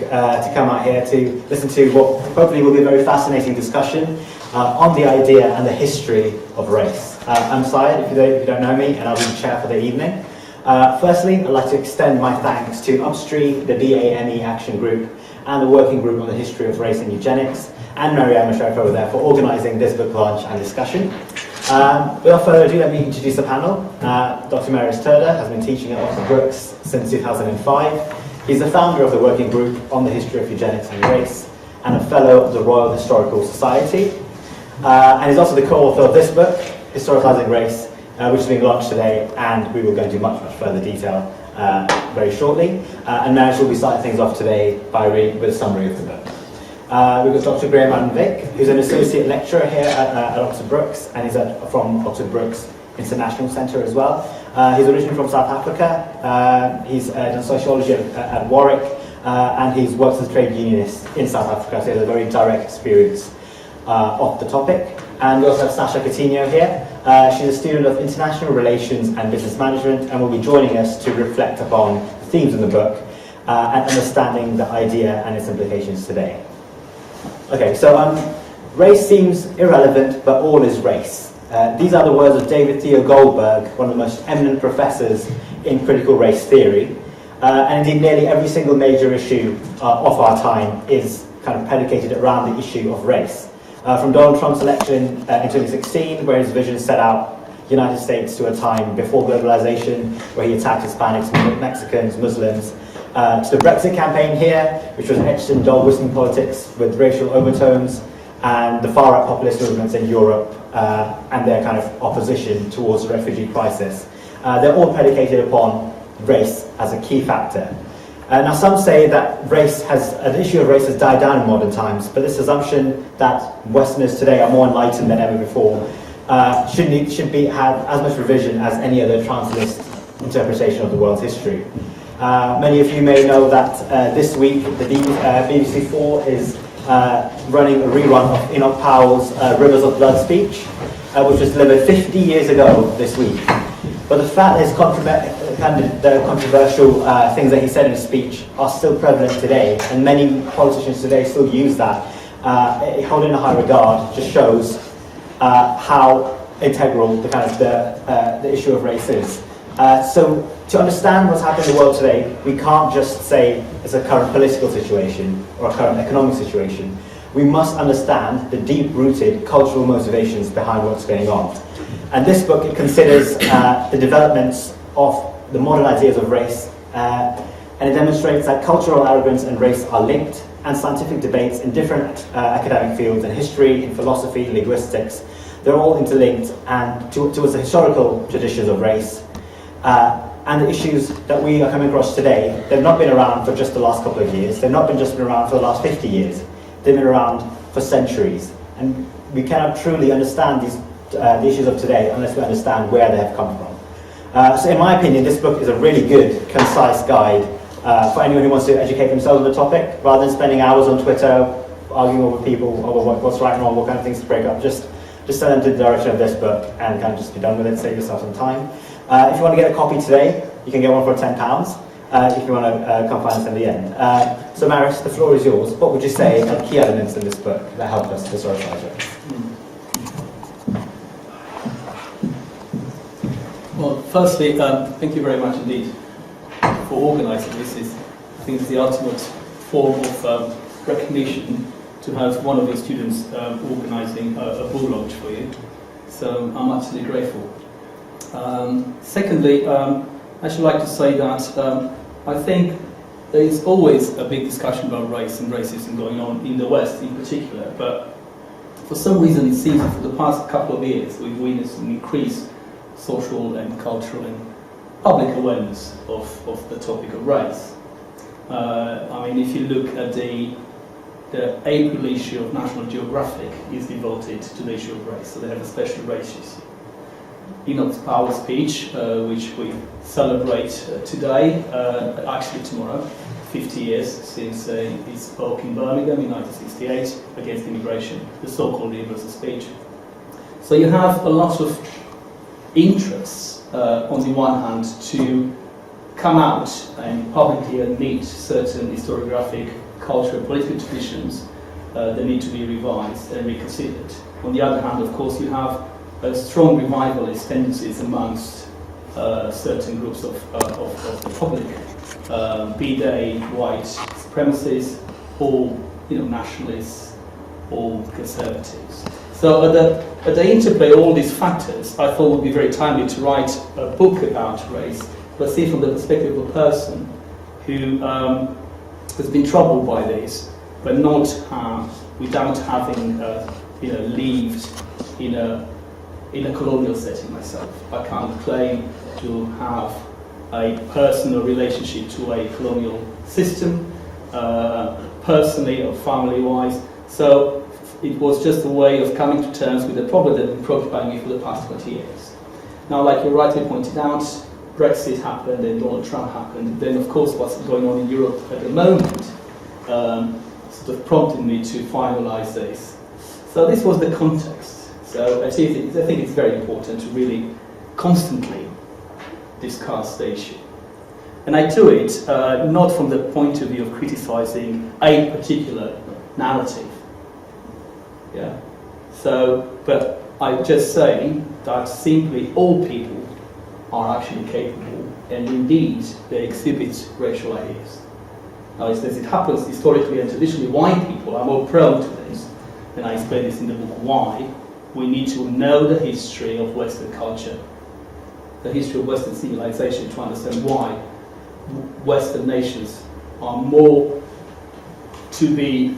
to come out here to listen to what hopefully will be a very fascinating discussion on the idea and the history of race. I'm Syed, if you don't know me, and I'll be the chair for the evening. Firstly, I'd like to extend my thanks to Upstream, the BAME Action Group, and the Working Group on the History of Race and Eugenics, and Marius Turda over there for organising this book launch and discussion. Without further ado, let me introduce the panel. Dr. Marius Turda has been teaching at Dr. Brookes since 2005. He's the founder of the Working Group on the History of Eugenics and Race, and a fellow of the Royal Historical Society. And he's also the co-author of this book, Historicizing Race, which is being launched today, and we will go into much further detail very shortly. And Marius will be starting things off today by reading with a summary of the book. We've got Dr. Graham van Wyk, who's an associate lecturer here at Dr. Brookes, and he's from Dr. Brookes International Centre as well. He's originally from South Africa. He's done sociology at Warwick, and he's worked as a trade unionist in South Africa, so he has a very direct experience of the topic. And we also have Sasha Coutinho here. She's a student of international relations and business management, and will be joining us to reflect upon the themes in the book and understanding the idea and its implications today. Okay, so race seems irrelevant, but all is race. These are the words of David Theo Goldberg, one of the most eminent professors in critical race theory. And indeed, nearly every single major issue of our time is kind of predicated around the issue of race. From Donald Trump's election in 2016, where his vision set out the United States to a time before globalization, where he attacked Hispanics, Mexicans, Muslims, to the Brexit campaign here, which was etched in dog-whistling politics with racial overtones, and the far-right populist movements in Europe and their kind of opposition towards the refugee crisis. They're all predicated upon race as a key factor. Now, some say that the issue of race has died down in modern times, but this assumption that Westerners today are more enlightened than ever before should have as much revision as any other translist interpretation of the world's history. Many of you may know that this week the BBC 4 is running a rerun of Enoch Powell's Rivers of Blood speech, which was delivered 50 years ago this week. But the fact is the controversial things that he said in his speech are still prevalent today, and many politicians today still use that. Hold in a high regard just shows how integral the issue of race is. So to understand what's happening in the world today, we can't just say it's a current political situation or a current economic situation. We must understand the deep-rooted cultural motivations behind what's going on. And this book, it considers the developments of the modern ideas of race, and it demonstrates that cultural arrogance and race are linked, and scientific debates in different academic fields, in history, in philosophy, linguistics, they're all interlinked and towards the historical traditions of race. And the issues that we are coming across today, they've not been around for just the last couple of years. They've not just been around for the last 50 years. They've been around for centuries. And we cannot truly understand the issues of today unless we understand where they have come from. So in my opinion, this book is a really good, concise guide for anyone who wants to educate themselves on the topic, rather than spending hours on Twitter arguing over people, over what's right and wrong, what kind of things to break up. Just send them to the direction of this book and kind of just be done with it, save yourself some time. If you want to get a copy today, you can get one for £10 if you want to come find us in the end. So Marius, the floor is yours. What would you say are the key elements in this book that help us historicize race? Well, firstly, thank you very much indeed for organising this. I think it's the ultimate form of recognition to have one of your students organising a book launch for you. So I'm absolutely grateful. Secondly, I should like to say that I think there is always a big discussion about race and racism going on in the West in particular, but for some reason it seems that for the past couple of years we've witnessed an increased social and cultural and public awareness of the topic of race. I mean, if you look at the April issue of National Geographic is devoted to the issue of race, so they have a special race issue. Enoch Powell's speech, which we celebrate today, actually tomorrow, 50 years since he spoke in Birmingham in 1968 against immigration, the so-called universal speech. So you have a lot of interests, on the one hand, to come out and publicly admit certain historiographic, cultural, political traditions, they need to be revised and reconsidered. On the other hand, of course, you have strong revivalist tendencies amongst certain groups of the public, be they white supremacists or nationalists or conservatives. So at the interplay of all these factors, I thought it would be very timely to write a book about race, but see from the perspective of a person who has been troubled by this, but not without having lived in a colonial setting myself. I can't claim to have a personal relationship to a colonial system, personally or family-wise. So it was just a way of coming to terms with the problem that had been preoccupying me for the past 20 years. Now, like you rightly pointed out, Brexit happened and Donald Trump happened. Then, of course, what's going on in Europe at the moment sort of prompted me to finalise this. So this was the context. So I think it's very important to really constantly discuss the issue. And I do it not from the point of view of criticising a particular narrative. Yeah. So, but I just say that simply all people are actually capable, and indeed they exhibit racial ideas. Now, as it happens historically and traditionally, white people are more prone to this, and I explain this in the book why. We need to know the history of Western culture, the history of Western civilization, to understand why Western nations are more to be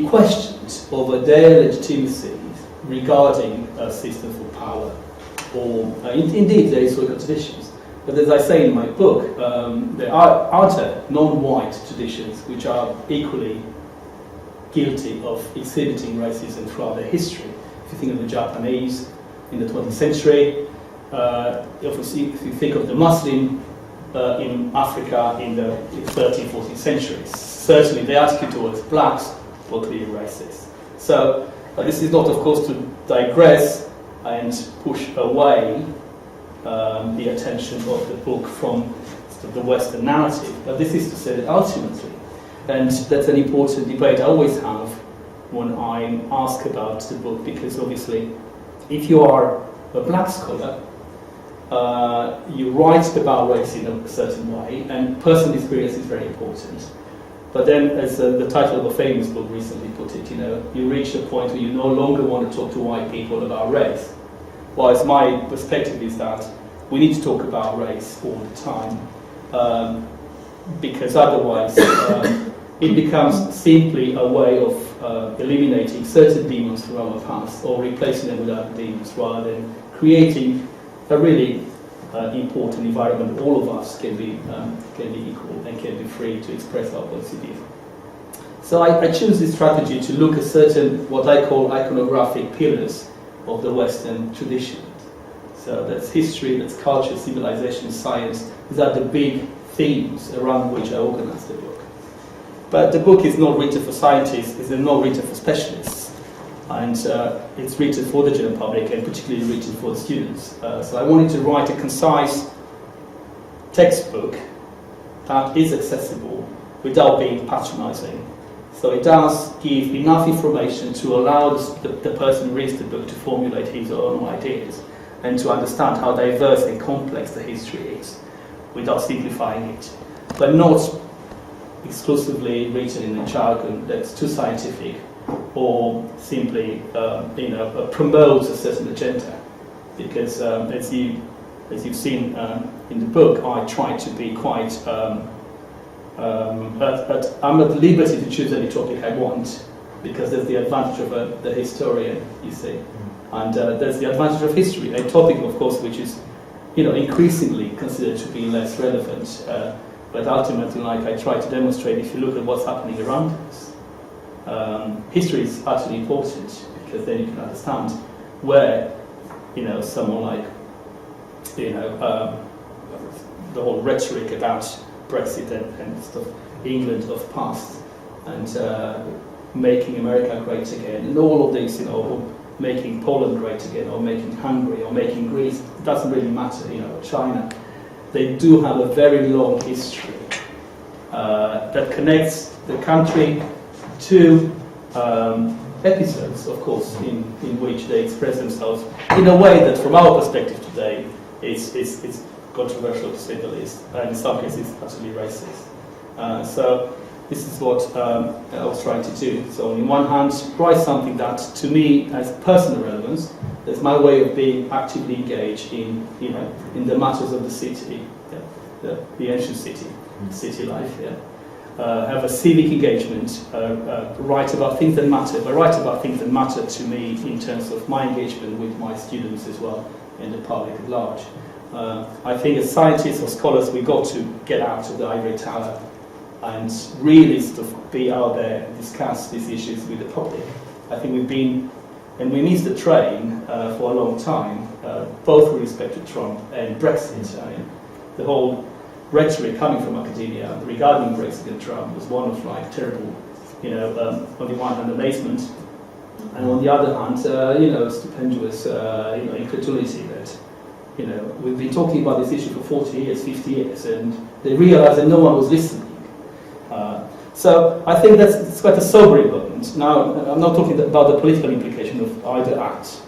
questioned over their legitimacy regarding systems of power, or indeed their historical traditions. But as I say in my book, there are other non-white traditions which are equally guilty of exhibiting racism throughout their history. If you think of the Japanese in the 20th century, if you think of the Muslim in Africa in the 13th, 14th centuries, certainly the attitude towards blacks were clearly racist. So this is not, of course, to digress and push away the attention of the book from the Western narrative, but this is to say that ultimately, and that's an important debate I always have when I'm asked about the book, because obviously if you are a black scholar, you write about race in a certain way, and personal experience is very important. But then, as the title of a famous book recently put it, you reach a point where you no longer want to talk to white people about race. Whereas my perspective is that we need to talk about race all the time, because otherwise it becomes simply a way of eliminating certain demons from our past, or replacing them with other demons, rather than creating a really important environment where all of us can be equal and can be free to express our points of view. So I choose this strategy to look at certain, what I call iconographic pillars of the Western tradition. So that's history, that's culture, civilization, science. These are the big themes around which I organize the book. But the book is not written for scientists, it's not written for specialists. And it's written for the general public, and particularly written for the students. So I wanted to write a concise textbook that is accessible without being patronizing. So it does give enough information to allow the person who reads the book to formulate his or her own ideas, and to understand how diverse and complex the history is, without simplifying it, but not exclusively written in a jargon that's too scientific, or simply promotes a certain agenda. Because as you've seen in the book, I try to be quite I'm at liberty to choose any topic I want, because there's the advantage of the historian, you see, and there's the advantage of history, a topic, of course, which is increasingly considered to be less relevant, but ultimately, like I try to demonstrate, if you look at what's happening around us, history is utterly important, because then you can understand where someone like the whole rhetoric about Brexit and stuff, England of past, and making America great again, and all of these, or making Poland great again, or making Hungary, or making Greece, it doesn't really matter, China. they do have a very long history that connects the country to episodes, of course, in which they express themselves in a way that, from our perspective today, is controversial to say the least, and in some cases, absolutely racist. So this is what I was trying to do. So on one hand, write something that, to me, has personal relevance. That's my way of being actively engaged in the matters of the city, the ancient city life. Have a civic engagement, write about things that matter, but write about things that matter to me in terms of my engagement with my students as well, and the public at large. I think as scientists or scholars, we've got to get out of the ivory tower and really sort of be out there and discuss these issues with the public. I think we've been, and we missed the train for a long time, both with respect to Trump and Brexit. I mean, the whole rhetoric coming from academia regarding Brexit and Trump was one of like terrible, on the one hand amazement, and on the other hand, stupendous, incredulity that, we've been talking about this issue for 40 years, 50 years, and they realized that no one was listening. So I think it's quite a sobering moment. Now, I'm not talking about the political implication of either act.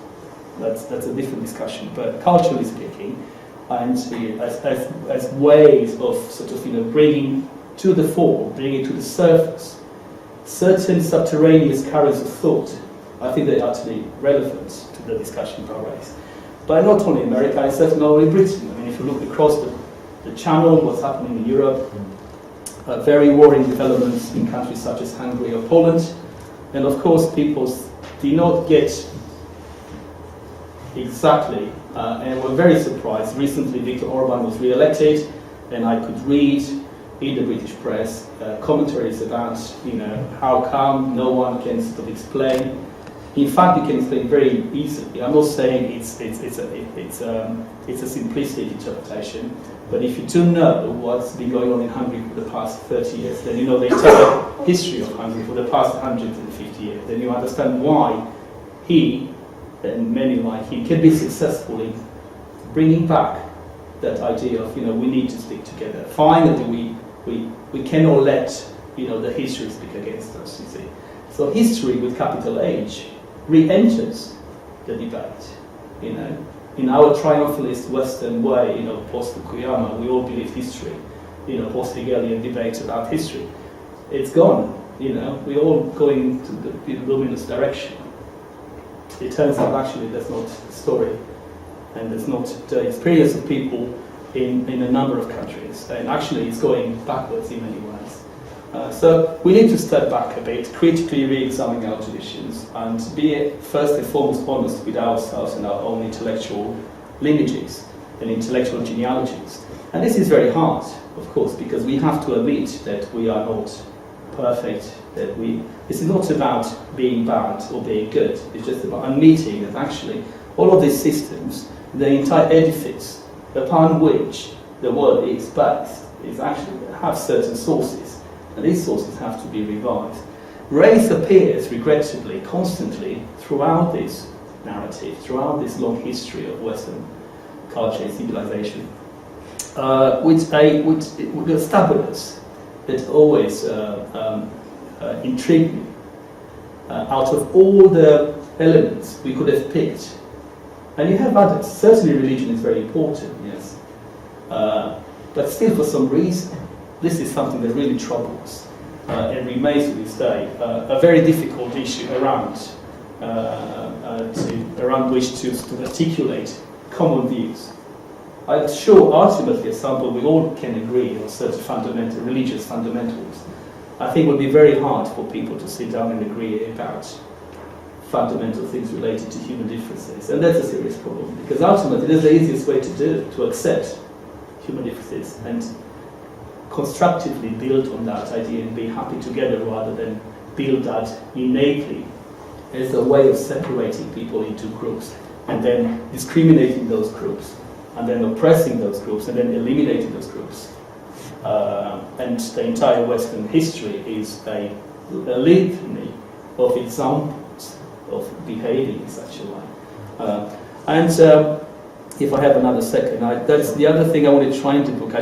That's a different discussion. But culturally speaking, and as ways of sort of bringing to the fore, bringing to the surface certain subterraneous currents of thought, I think they're utterly relevant to the discussion about race. But not only in America, and certainly not only Britain. I mean, if you look across the channel, what's happening in Europe, very worrying developments in countries such as Hungary or Poland, and of course people do not get exactly, and we're very surprised. Recently Viktor Orban was re-elected, and I could read in the British press commentaries about how come no one can sort of explain. In fact, you can explain very easily. I'm not saying it's a simplistic interpretation, but if you do know what's been going on in Hungary for the past 30 years, then you know the entire history of Hungary for the past 150 years, then you understand why he and many like him can be successful in bringing back that idea of we need to stick together. Finally, we cannot let the history speak against us. You see, so history with capital H re-enters the debate. In our triumphalist Western way, post Fukuyama, we all believe history. Post-Hegelian debates about history. It's gone. We're all going to the luminous direction. It turns out actually that's not the story, and that's not the experience of people in a number of countries. And actually, it's going backwards in many ways. So we need to step back a bit, critically re-examine our traditions, and be first and foremost honest with ourselves and our own intellectual lineages and intellectual genealogies. And this is very hard, of course, because we have to admit that we are not perfect, this is not about being bad or being good, it's just about admitting that actually all of these systems, the entire edifice upon which the world is based, is actually have certain sources, and these sources have to be revised. Race appears, regrettably, constantly throughout this narrative, throughout this long history of Western culture and civilization, with a stubbornness that always intrigued me. Out of all the elements we could have picked, and you have others, certainly religion is very important, yes, but still for some reason, this is something that really troubles and remains to this day a very difficult issue around which to articulate common views. I'm sure ultimately at some point we all can agree on certain fundamental religious fundamentals. I think it would be very hard for people to sit down and agree about fundamental things related to human differences, and that's a serious problem, because ultimately that's the easiest way to accept human differences and constructively build on that idea and be happy together, rather than build that innately as a way of separating people into groups and then discriminating those groups and then oppressing those groups and then eliminating those groups. And the entire Western history is a litany of examples of behaving in such a way. if I have another second, that's the other thing I wanted to try and book.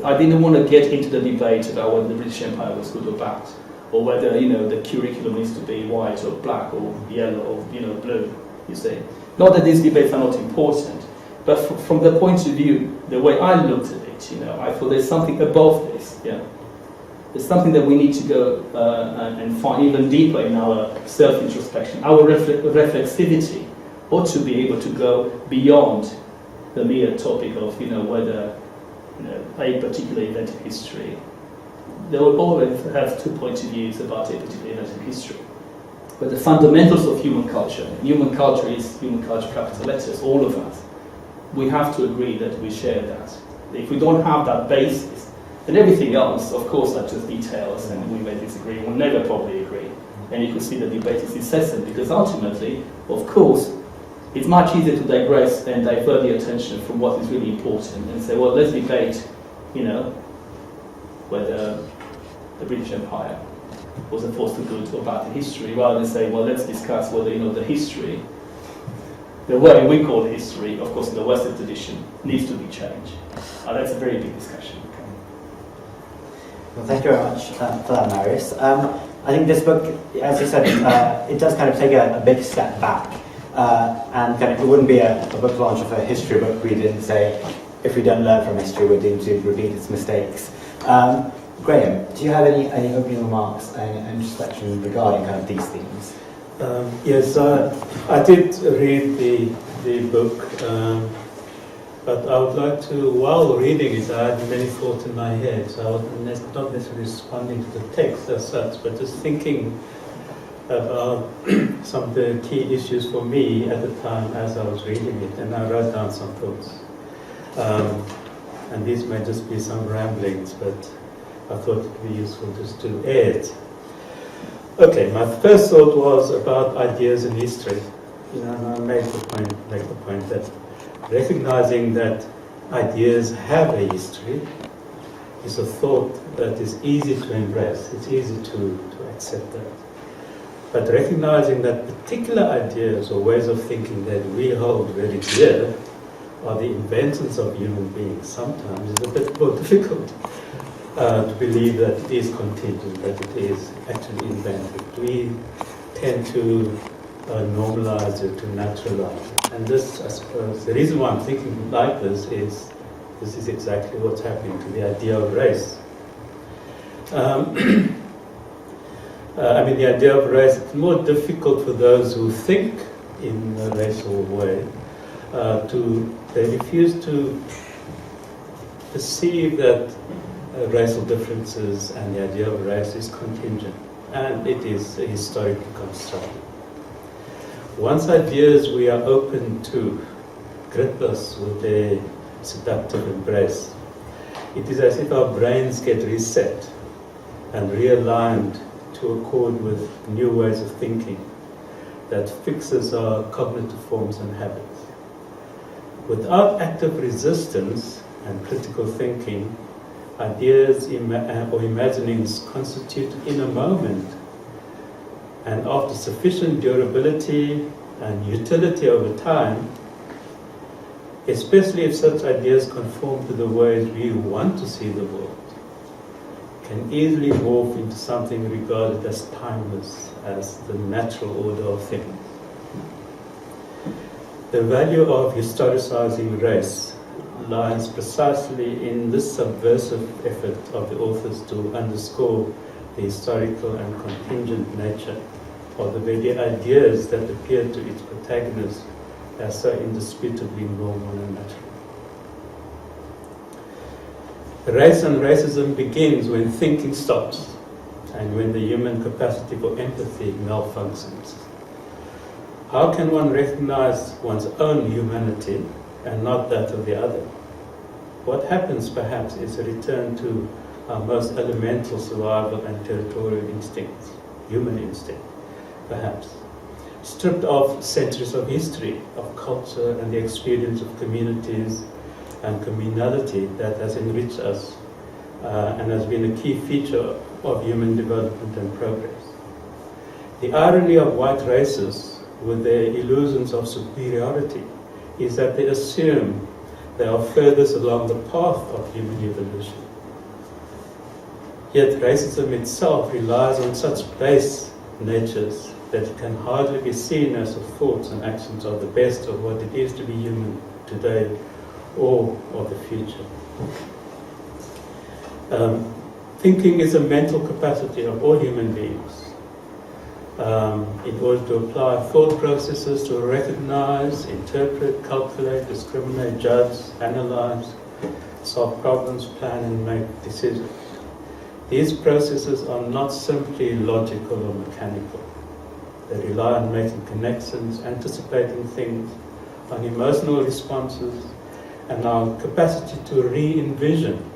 I didn't want to get into the debate about whether the British Empire was good or bad, or whether the curriculum needs to be white or black or yellow or blue. You see, not that these debates are not important, but from the point of view, the way I looked at it, I thought there's something above this. Yeah, there's something that we need to go and find even deeper in our self-introspection, our reflexivity, ought to be able to go beyond the mere topic of whether a particular event in history. They will always have two points of views about a particular event in history. But the fundamentals of human culture is human culture, capital letters, all of us. We have to agree that we share that. If we don't have that basis, then everything else, of course, are just details, and we may disagree. We'll never probably agree. And you can see the debate is incessant, because ultimately, of course, it's much easier to digress and divert the attention from what is really important and say, well, let's debate, whether the British Empire was a force for good or bad in history, rather than say, well, let's discuss whether, the history, the way we call history, of course, in the Western tradition, needs to be changed. That's a very big discussion. Well, thank you very much for that, Marius. I think this book, as you said, it does kind of take a big step back. And kind of, it wouldn't be a book launch of a history book. We didn't say, if we don't learn from history, we're doomed to repeat its mistakes. Graham, do you have any opening remarks and introspection regarding kind of these themes? Yes, I did read the book, but I would like to, while reading it, I had many thoughts in my head, so I was not necessarily responding to the text as such, but just thinking about some of the key issues for me at the time as I was reading it, and I wrote down some thoughts. And these may just be some ramblings, but I thought it would be useful just to add it. Okay, my first thought was about ideas in history. And I make the point that recognizing that ideas have a history is a thought that is easy to embrace. It's easy to accept that. But recognizing that particular ideas or ways of thinking that we hold very dear are the inventions of human beings sometimes is a bit more difficult to believe that it is contingent, that it is actually invented. We tend to normalize it, to naturalize it. And this, I suppose, the reason why I'm thinking like this is exactly what's happening to the idea of race. The idea of race, it's more difficult for those who think in a racial way they refuse to perceive that racial differences and the idea of race is contingent, and it is historically constructed. Once ideas we are open to grip us with their seductive embrace, it is as if our brains get reset and realigned to accord with new ways of thinking that fixes our cognitive forms and habits. Without active resistance and critical thinking, ideas or imaginings constitute in a moment, and after sufficient durability and utility over time, especially if such ideas conform to the ways we want to see the world, can easily morph into something regarded as timeless, as the natural order of things. The value of historicizing race lies precisely in this subversive effort of the authors to underscore the historical and contingent nature of the very ideas that appear to its protagonists as so indisputably normal and natural. Race and racism begins when thinking stops and when the human capacity for empathy malfunctions. How can one recognize one's own humanity and not that of the other? What happens perhaps is a return to our most elemental survival and territorial instincts, human instinct, perhaps, stripped of centuries of history, of culture and the experience of communities and communality that has enriched us and has been a key feature of human development and progress. The irony of white races with their illusions of superiority is that they assume They are furthest along the path of human evolution. Yet racism itself relies on such base natures that it can hardly be seen as the thoughts and actions of the best of what it is to be human today or of the future. Thinking is a mental capacity of all human beings. In order to apply thought processes to recognize, interpret, calculate, discriminate, judge, analyze, solve problems, plan and make decisions. These processes are not simply logical or mechanical. They rely on making connections, anticipating things, on emotional responses, and our capacity to re-envision,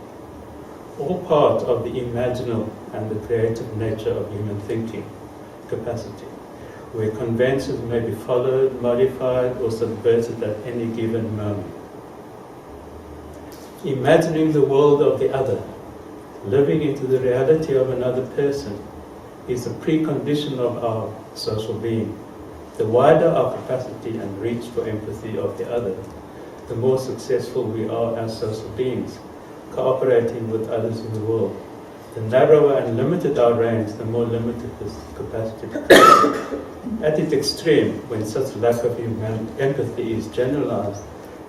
all part of the imaginal and the creative nature of human thinking capacity, where conventions may be followed, modified, or subverted at any given moment. Imagining the world of the other, living into the reality of another person, is a precondition of our social being. The wider our capacity and reach for empathy of the other, the more successful we are as social beings, cooperating with others in the world. The narrower and limited our range, the more limited this capacity. At its extreme, when such lack of empathy is generalized,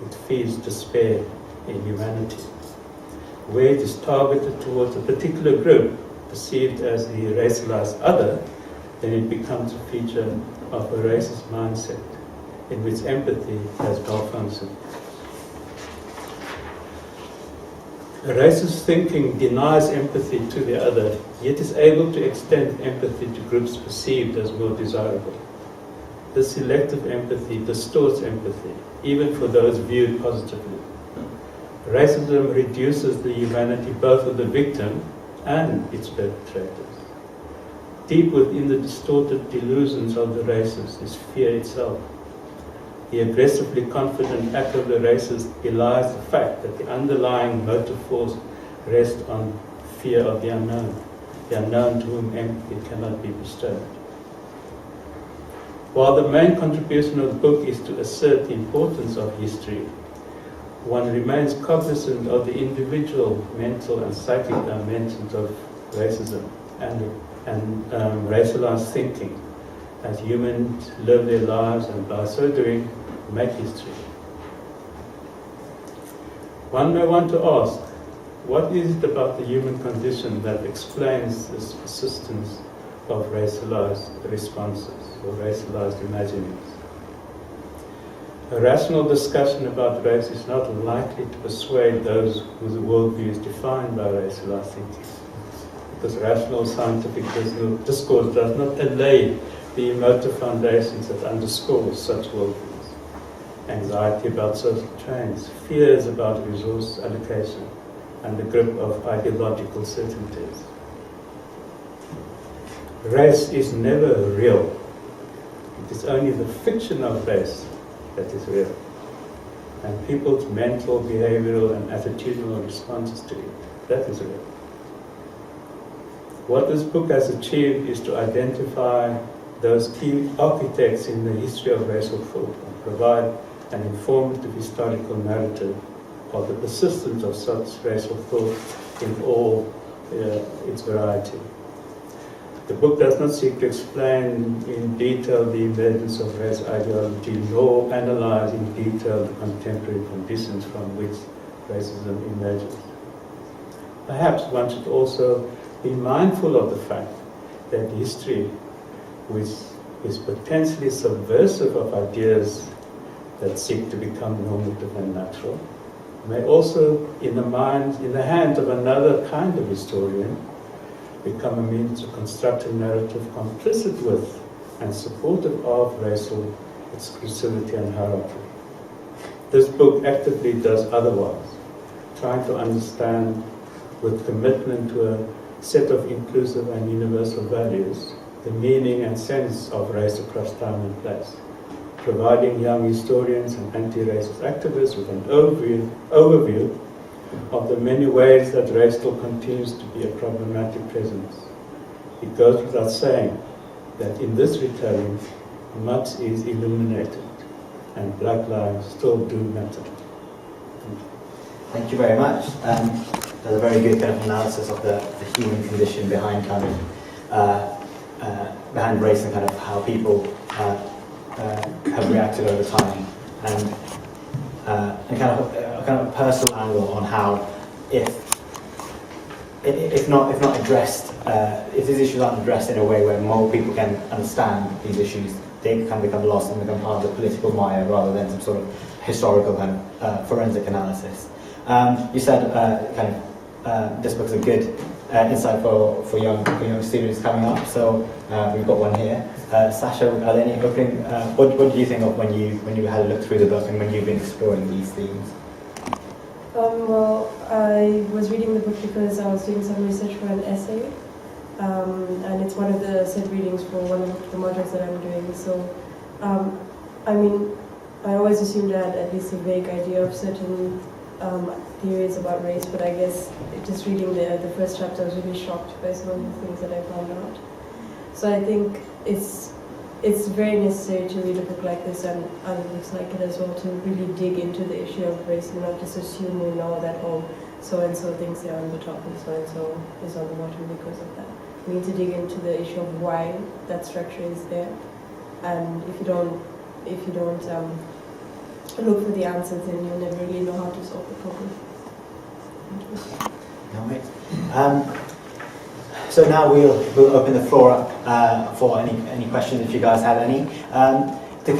it feeds despair in humanity. Where it is targeted towards a particular group, perceived as the racialized other, then it becomes a feature of a racist mindset in which empathy has malfunctioned. Racist thinking denies empathy to the other, yet is able to extend empathy to groups perceived as more desirable. This selective empathy distorts empathy, even for those viewed positively. Racism reduces the humanity both of the victim and its perpetrators. Deep within the distorted delusions of the racist is fear itself. The aggressively confident act of the racist belies the fact that the underlying motive force rests on fear of the unknown to whom empathy cannot be bestowed. While the main contribution of the book is to assert the importance of history, one remains cognizant of the individual mental and psychic dimensions of racism and racialized thinking as humans live their lives and by so doing make history. One may want to ask, what is it about the human condition that explains this persistence of racialized responses or racialized imaginings? A rational discussion about race is not likely to persuade those whose worldview is defined by racialized thinking, because rational scientific discourse does not allay the emotive foundations that underscore such worldviews. Anxiety about social trends, fears about resource allocation, and the grip of ideological certainties. Race is never real. It is only the fiction of race that is real, and people's mental, behavioral, and attitudinal responses to it, that is real. What this book has achieved is to identify those key architects in the history of racial thought and provide an informative historical narrative of the persistence of such racial thought in all its variety. The book does not seek to explain in detail the emergence of race ideology, nor analyze in detail the contemporary conditions from which racism emerges. Perhaps one should also be mindful of the fact that history, which is potentially subversive of ideas that seek to become normative and natural, may also, in the hands of another kind of historian, become a means to construct a narrative complicit with and supportive of racial exclusivity and hierarchy. This book actively does otherwise, trying to understand with commitment to a set of inclusive and universal values the meaning and sense of race across time and place, providing young historians and anti-racist activists with an overview of the many ways that race still continues to be a problematic presence. It goes without saying that in this retelling, much is illuminated and black lives still do matter. Thank you very much. There's a very good kind of analysis of the human condition behind kind of behind race and kind of how people have reacted over time, and kind of a personal angle on how if not addressed, if these issues aren't addressed in a way where more people can understand these issues, they can become lost and become part of the political mire rather than some sort of historical kind of forensic analysis. You said this book's a good insight for young students coming up. So we've got one here. Sasha, are there any opening? What do you think of when you had a look through the book and when you've been exploring these themes? Well, I was reading the book because I was doing some research for an essay, and it's one of the set readings for one of the modules that I'm doing. So, I mean, I always assumed I had at least a vague idea of certain theories about race, but I guess just reading the first chapter, I was really shocked by some of the things that I found out. So I think it's very necessary to read a book like this and other books like it as well to really dig into the issue of race and not just assume you know that, oh, so-and-so thinks they're on the top and so-and-so is on the bottom because of that. We need to dig into the issue of why that structure is there, and if you don't look for the answers, then you'll never really know how to solve the problem. No, wait. So now we'll open the floor up for any questions if you guys have any. The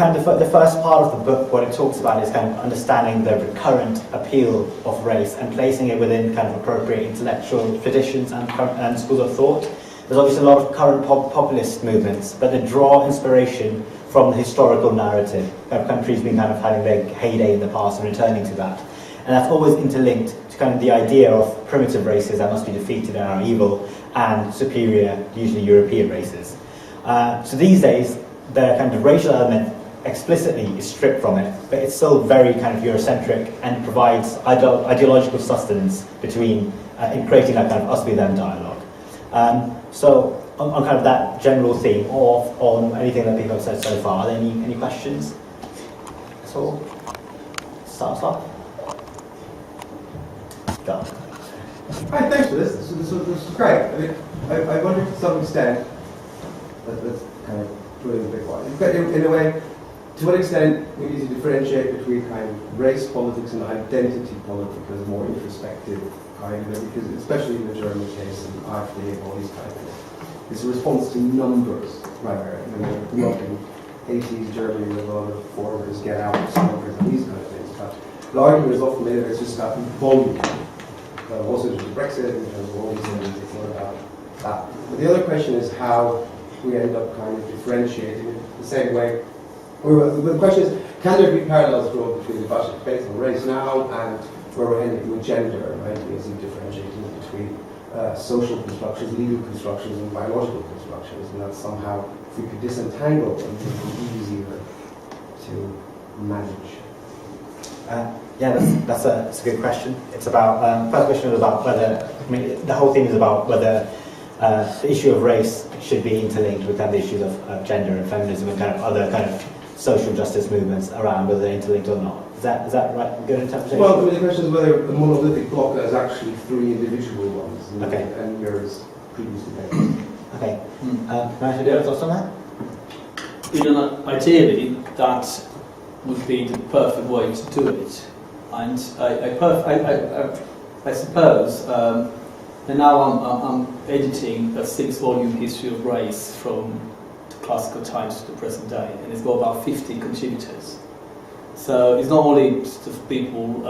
first part of the book, what it talks about is kind of understanding the recurrent appeal of race and placing it within kind of appropriate intellectual traditions and schools of thought. There's obviously a lot of current populist movements, but they draw inspiration from the historical narrative of countries being kind of having their heyday in the past and returning to that. And that's always interlinked to kind of the idea of primitive races that must be defeated and are evil, and superior, usually European races. So these days, the kind of racial element explicitly is stripped from it, but it's still very kind of Eurocentric and provides ideological sustenance between, in creating that kind of us-we-them dialogue. So on kind of that general theme, or on anything that people have said so far, are there any questions? That's all. Start us off. Go. Hi, thanks for this. This is great. I mean, I wonder to some extent, let's kind of put it in a big one. In a way, to what extent we need to differentiate between kind of race politics and identity politics as more introspective kind of, because especially in the German case and AfD and all these kind of things, it's a response to numbers, right? When they grew up in 80s Germany with a lot of foreigners, get out, smokers, and these kind of things. But the argument is often made that it's just about volume. Also to Brexit, in terms of all these things, it's not about that. But the other question is how we end up kind of differentiating it the same way. The question is, can there be parallels drawn between the fascist debate on race now and where we're heading with gender, right? Is differentiating between social constructions, legal constructions, and biological constructions, and that somehow, if we could disentangle them, it would be easier to manage. Yeah, that's a good question. It's about, first question is about whether, I mean, the whole theme is about whether the issue of race should be interlinked with kind of the issues of gender and feminism and kind of other kind of social justice movements around, whether they're interlinked or not. Is that right? Good interpretation? Well, the question is whether the monolithic block is actually three individual ones, okay, and yours previously. Okay. Marius, do you have thoughts on that? Ideally, that would be the perfect way to do it. And I suppose, and now I'm editing a 6-volume history of race from the classical times to the present day, and it's got about 50 contributors. So it's not only sort of people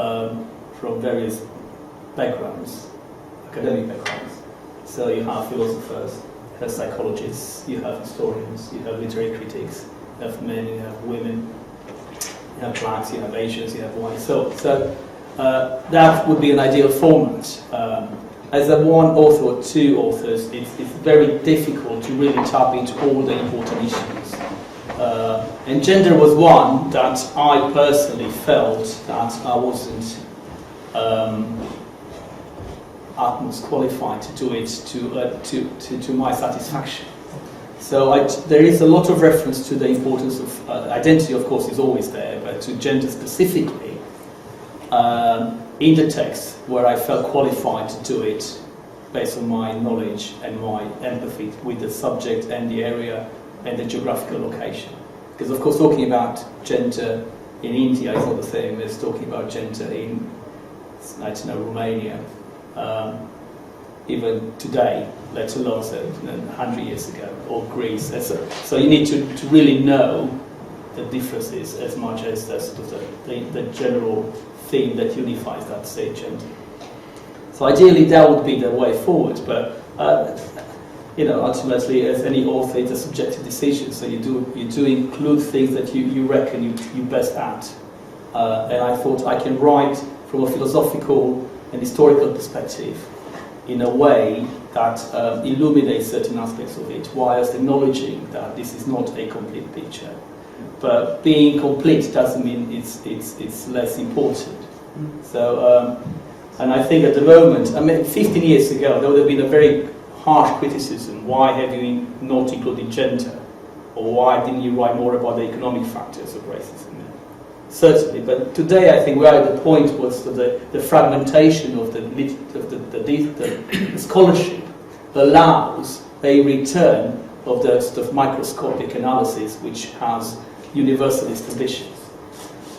from various backgrounds, academic backgrounds. So you have philosophers, you have psychologists, you have historians, you have literary critics, you have men, you have women, you have blacks, you have Asians, you have whites. So that would be an ideal format. As a one author or two authors, it's very difficult to really tap into all the important issues. And gender was one that I personally felt that I wasn't utmost qualified to do it to my satisfaction. So there is a lot of reference to the importance of identity, of course, is always there, but to gender specifically, in the text where I felt qualified to do it based on my knowledge and my empathy with the subject and the area and the geographical location. Because of course talking about gender in India is not the same as talking about gender in, I don't know, Romania, even today, let alone 100 years ago, or Greece. So you need to really know the differences as much as the, sort of the general theme that unifies that, say, gender. So ideally that would be the way forward, but ultimately as any author it's a subjective decision, so you do include things that you reckon you best at. And I thought I can write from a philosophical and historical perspective in a way that illuminates certain aspects of it, whilst acknowledging that this is not a complete picture. But being complete doesn't mean it's less important. So, and I think at the moment, 15 years ago, there would have been a very harsh criticism. Why have you not included gender? Or why didn't you write more about the economic factors of racism? Certainly, but today I think we are at the point where the fragmentation of the scholarship allows a return of the sort of microscopic analysis which has universalist ambitions.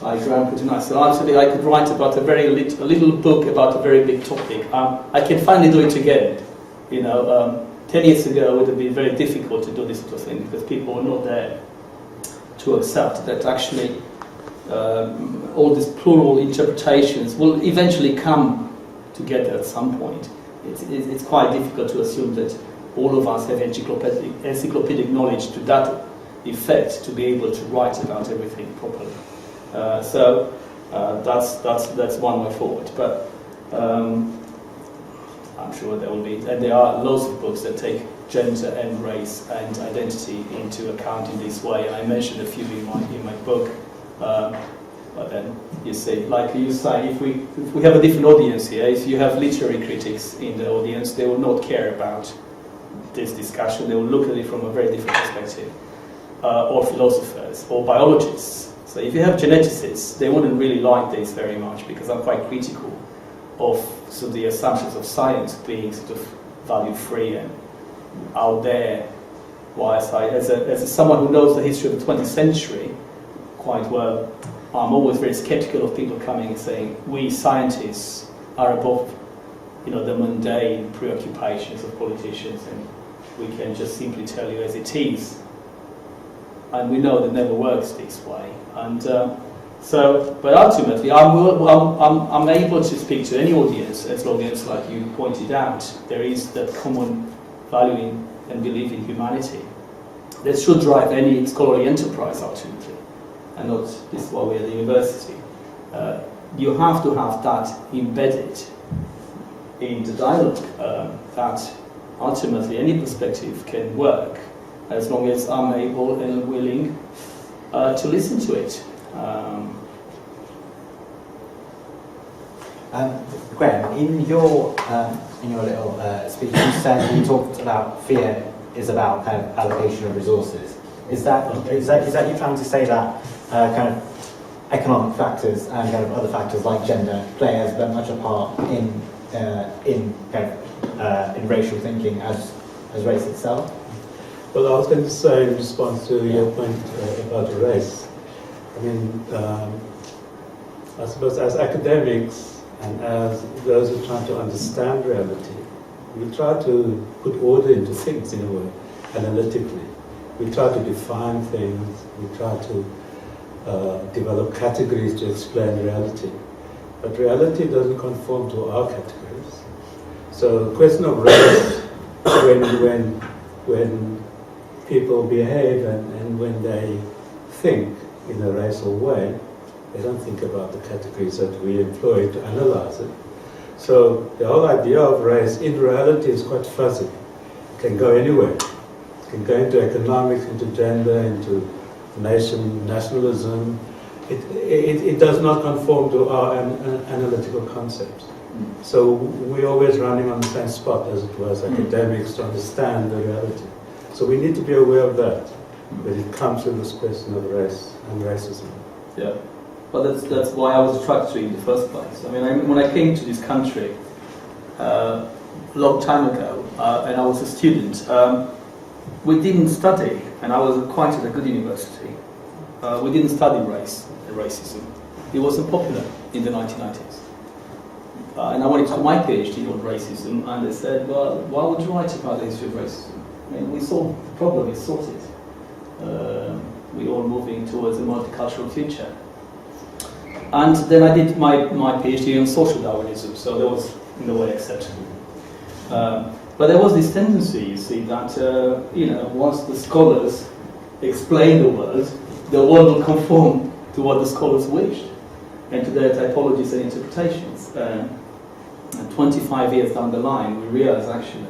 Like Graham Coutinho. So actually I could write about a little book about a very big topic. I can finally do it again. 10 years ago it would have been very difficult to do this sort of thing because people were not there to accept that actually all these plural interpretations will eventually come together at some point. It's quite difficult to assume that all of us have encyclopedic knowledge to that effect to be able to write about everything properly. So that's one way forward. But I'm sure there will be, and there are loads of books that take gender and race and identity into account in this way. And I mentioned a few in my book. But then you see, like you say, if we have a different audience here, if you have literary critics in the audience, they will not care about this discussion. They will look at it from a very different perspective. Or philosophers, or biologists. So if you have geneticists, they wouldn't really like this very much because I'm quite critical of sort of the assumptions of science being sort of value-free and out there. Whilst as someone who knows the history of the 20th century quite well, I'm always very skeptical of people coming and saying we scientists are above, the mundane preoccupations of politicians, and we can just simply tell you as it is. And we know that never works this way. And but ultimately, I'm able to speak to any audience as long as, like you pointed out, there is that common value and belief in humanity that should drive any scholarly enterprise ultimately, and not this while we're at the university. You have to have that embedded in the dialogue, that ultimately any perspective can work as long as I'm able and willing to listen to it. Graham, in your little speech, you talked about fear is about kind of allocation of resources. Is that you trying to say that kind of economic factors and kind of other factors like gender play as much a part in racial thinking as race itself? Well, I was going to say in response to your point about race, I suppose as academics and as those who try to understand reality, we try to put order into things in a way, analytically. We try to define things, we try to develop categories to explain reality. But reality doesn't conform to our categories. So the question of race, when people behave and when they think in a racial way, they don't think about the categories that we employ to analyze it. So the whole idea of race in reality is quite fuzzy. It can go anywhere. It can go into economics, into gender, into nationalism. It does not conform to our analytical concepts. So we're always running on the same spot, as it was, academics, to understand the reality. So we need to be aware of that when it comes to this question of race and racism. Yeah. but that's why I was attracted to it in the first place. I mean, when I came to this country a long time ago, and I was a student, we didn't study, and I was quite at a good university. We didn't study race and racism. It wasn't popular in the 1990s. And I wanted to do my PhD on racism, and they said, well, why would you write about the history of racism? I mean, we solved the problem, it's sorted. We're all moving towards a multicultural future. And then I did my PhD on social Darwinism, so that was in a way acceptable. But there was this tendency, you see, that once the scholars explain the world will conform to what the scholars wished, and to their typologies and interpretations. And 25 years down the line, we realize actually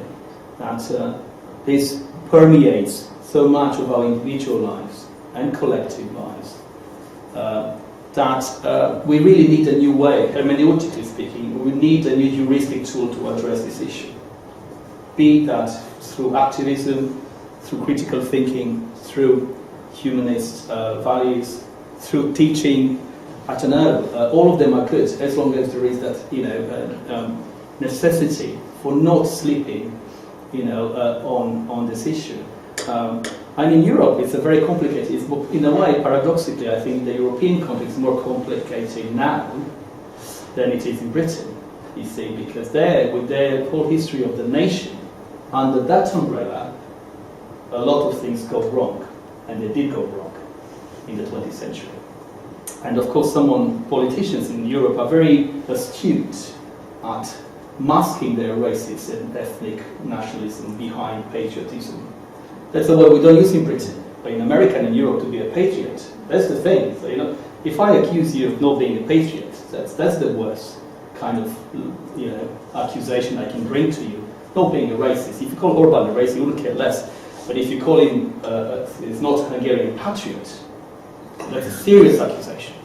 that this permeates so much of our individual lives and collective lives that we really need a new way, hermeneutically speaking, we need a new heuristic tool to address this issue. Be that through activism, through critical thinking, through humanist values, through teaching, I don't know, all of them are good as long as there is that necessity for not sleeping on this issue. And in Europe it's a very complicated, it's in a way paradoxically I think the European context is more complicated now than it is in Britain, you see, because there, with their whole history of the nation, under that umbrella a lot of things go wrong, and they did go wrong in the 20th century. And of course politicians in Europe are very astute at masking their racist and ethnic nationalism behind patriotism. That's a word we don't use in Britain, but in America and in Europe to be a patriot, that's the thing. So, if I accuse you of not being a patriot, that's the worst kind of accusation I can bring to you. Not being a racist. If you call Orban a racist, you wouldn't care less. But if you call him it's not a Hungarian patriot, that's a serious accusation.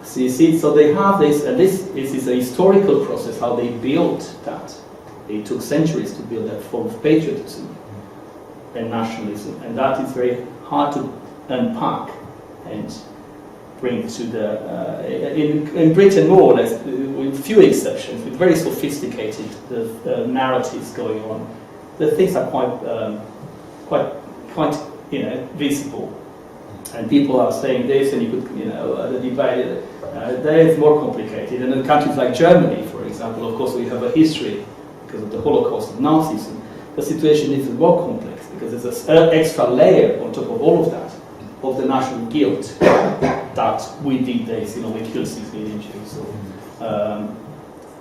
So you see, so they have this, and this is a historical process, how they built that. It took centuries to build that form of patriotism and nationalism, and that is very hard to unpack and bring to the, in Britain more or less, with few exceptions, with very sophisticated narratives going on, the things are quite visible. And people are saying this, and you could, the debate there is more complicated. And in countries like Germany, for example, of course, we have a history because of the Holocaust of Nazism. The situation is more complex because there's an extra layer on top of all of that, of the national guilt that we did this, we killed 6 million Jews.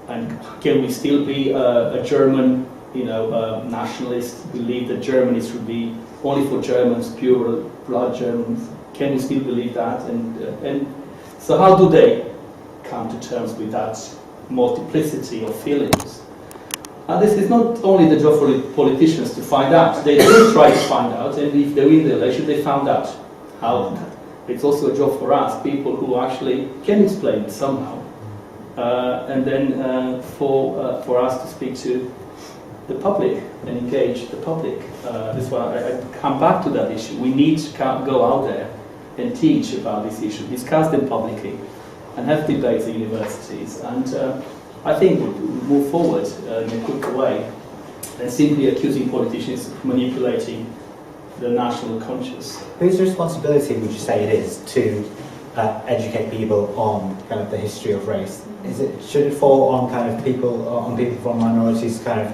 And can we still be a German, nationalist, believe that Germany should be only for Germans, pure blood Germans? Can we still believe that? And so how do they come to terms with that multiplicity of feelings? And this is not only the job for politicians to find out. They do try to find out, and if they win the election, they found out how. It's also a job for us, people who actually can explain it somehow. And then for us to speak to the public and engage the public. That's why I come back to that issue. We need to go out there and teach about this issue, discuss them publicly, and have debates at universities. And I think we'll move forward in a quicker way than simply accusing politicians of manipulating the national conscience. Whose responsibility would you say it is to educate people on kind of the history of race? Should it fall on people from minorities kind of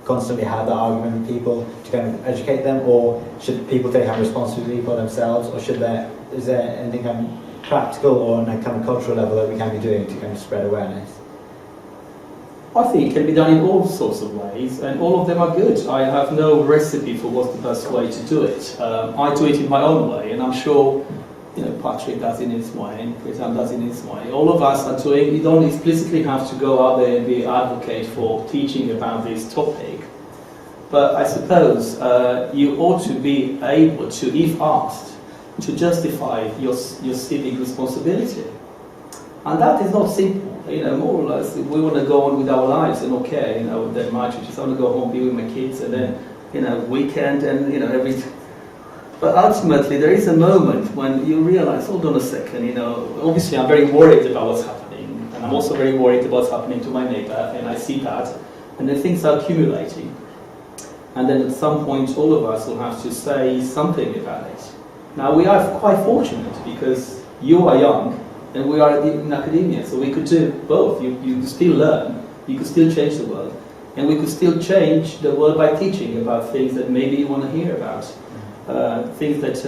constantly have that argument with people to kind of educate them, or should people take on responsibility for themselves, or is there anything kind of practical or on a kind of cultural level that we can be doing to kind of spread awareness? I think it can be done in all sorts of ways, and all of them are good. I have no recipe for what's the best way to do it. I do it in my own way, and I'm sure Patrick does it in his way, and Pritam does it in his way. All of us are doing. You don't explicitly have to go out there and be an advocate for teaching about this topic, but I suppose you ought to be able to, if asked, to justify your civic responsibility, and that is not simple. More or less, if we want to go on with our lives and okay, that much. I just want to go home, be with my kids, and then weekend, and every But ultimately, there is a moment when you realize, hold on a second, you know, obviously I'm very worried about what's happening, and I'm also very worried about what's happening to my neighbor, and I see that, and then things are accumulating. And then at some point, all of us will have to say something about it. Now, we are quite fortunate because you are young, and we are in academia, so we could do both. You still learn, you could still change the world, and we could still change the world by teaching about things that maybe you want to hear about. Things that,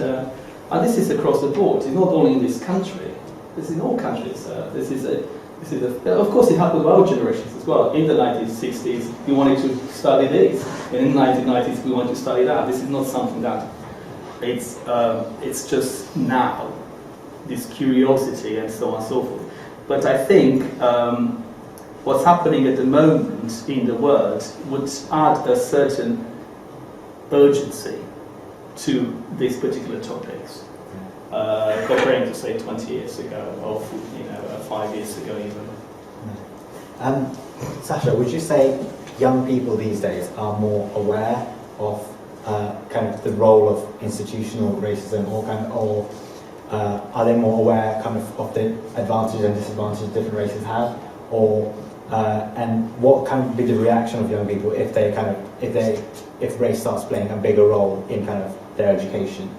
and this is across the board. It's not only in this country. This is in all countries. Of course, it happened with our generations as well. In the 1960s, we wanted to study this, and in the 1990s, we wanted to study that. This is not something that it's just now. This curiosity and so on and so forth. But I think what's happening at the moment in the world would add a certain urgency to these particular topics, comparing to say 20 years ago or 5 years ago even. Sasha, would you say young people these days are more aware of kind of the role of institutional racism, or are they more aware kind of the advantages and disadvantages different races have, or and what kind of would be the reaction of young people if race starts playing a bigger role in kind of their education?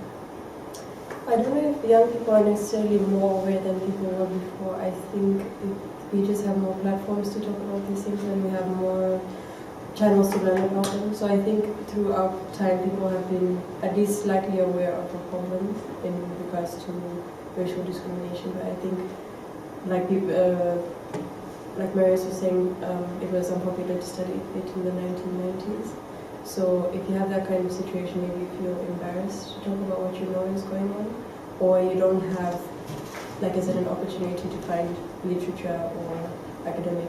I don't know if young people are necessarily more aware than people were before. I think we just have more platforms to talk about these things, and we have more channels to learn about them. So I think throughout time people have been at least slightly aware of the problem in regards to racial discrimination. But I think, like Marius was saying, it was unpopular to study it in the 1990s. So if you have that kind of situation, maybe you feel embarrassed to talk about what you know is going on, or you don't have, like I said, an opportunity to find literature or academic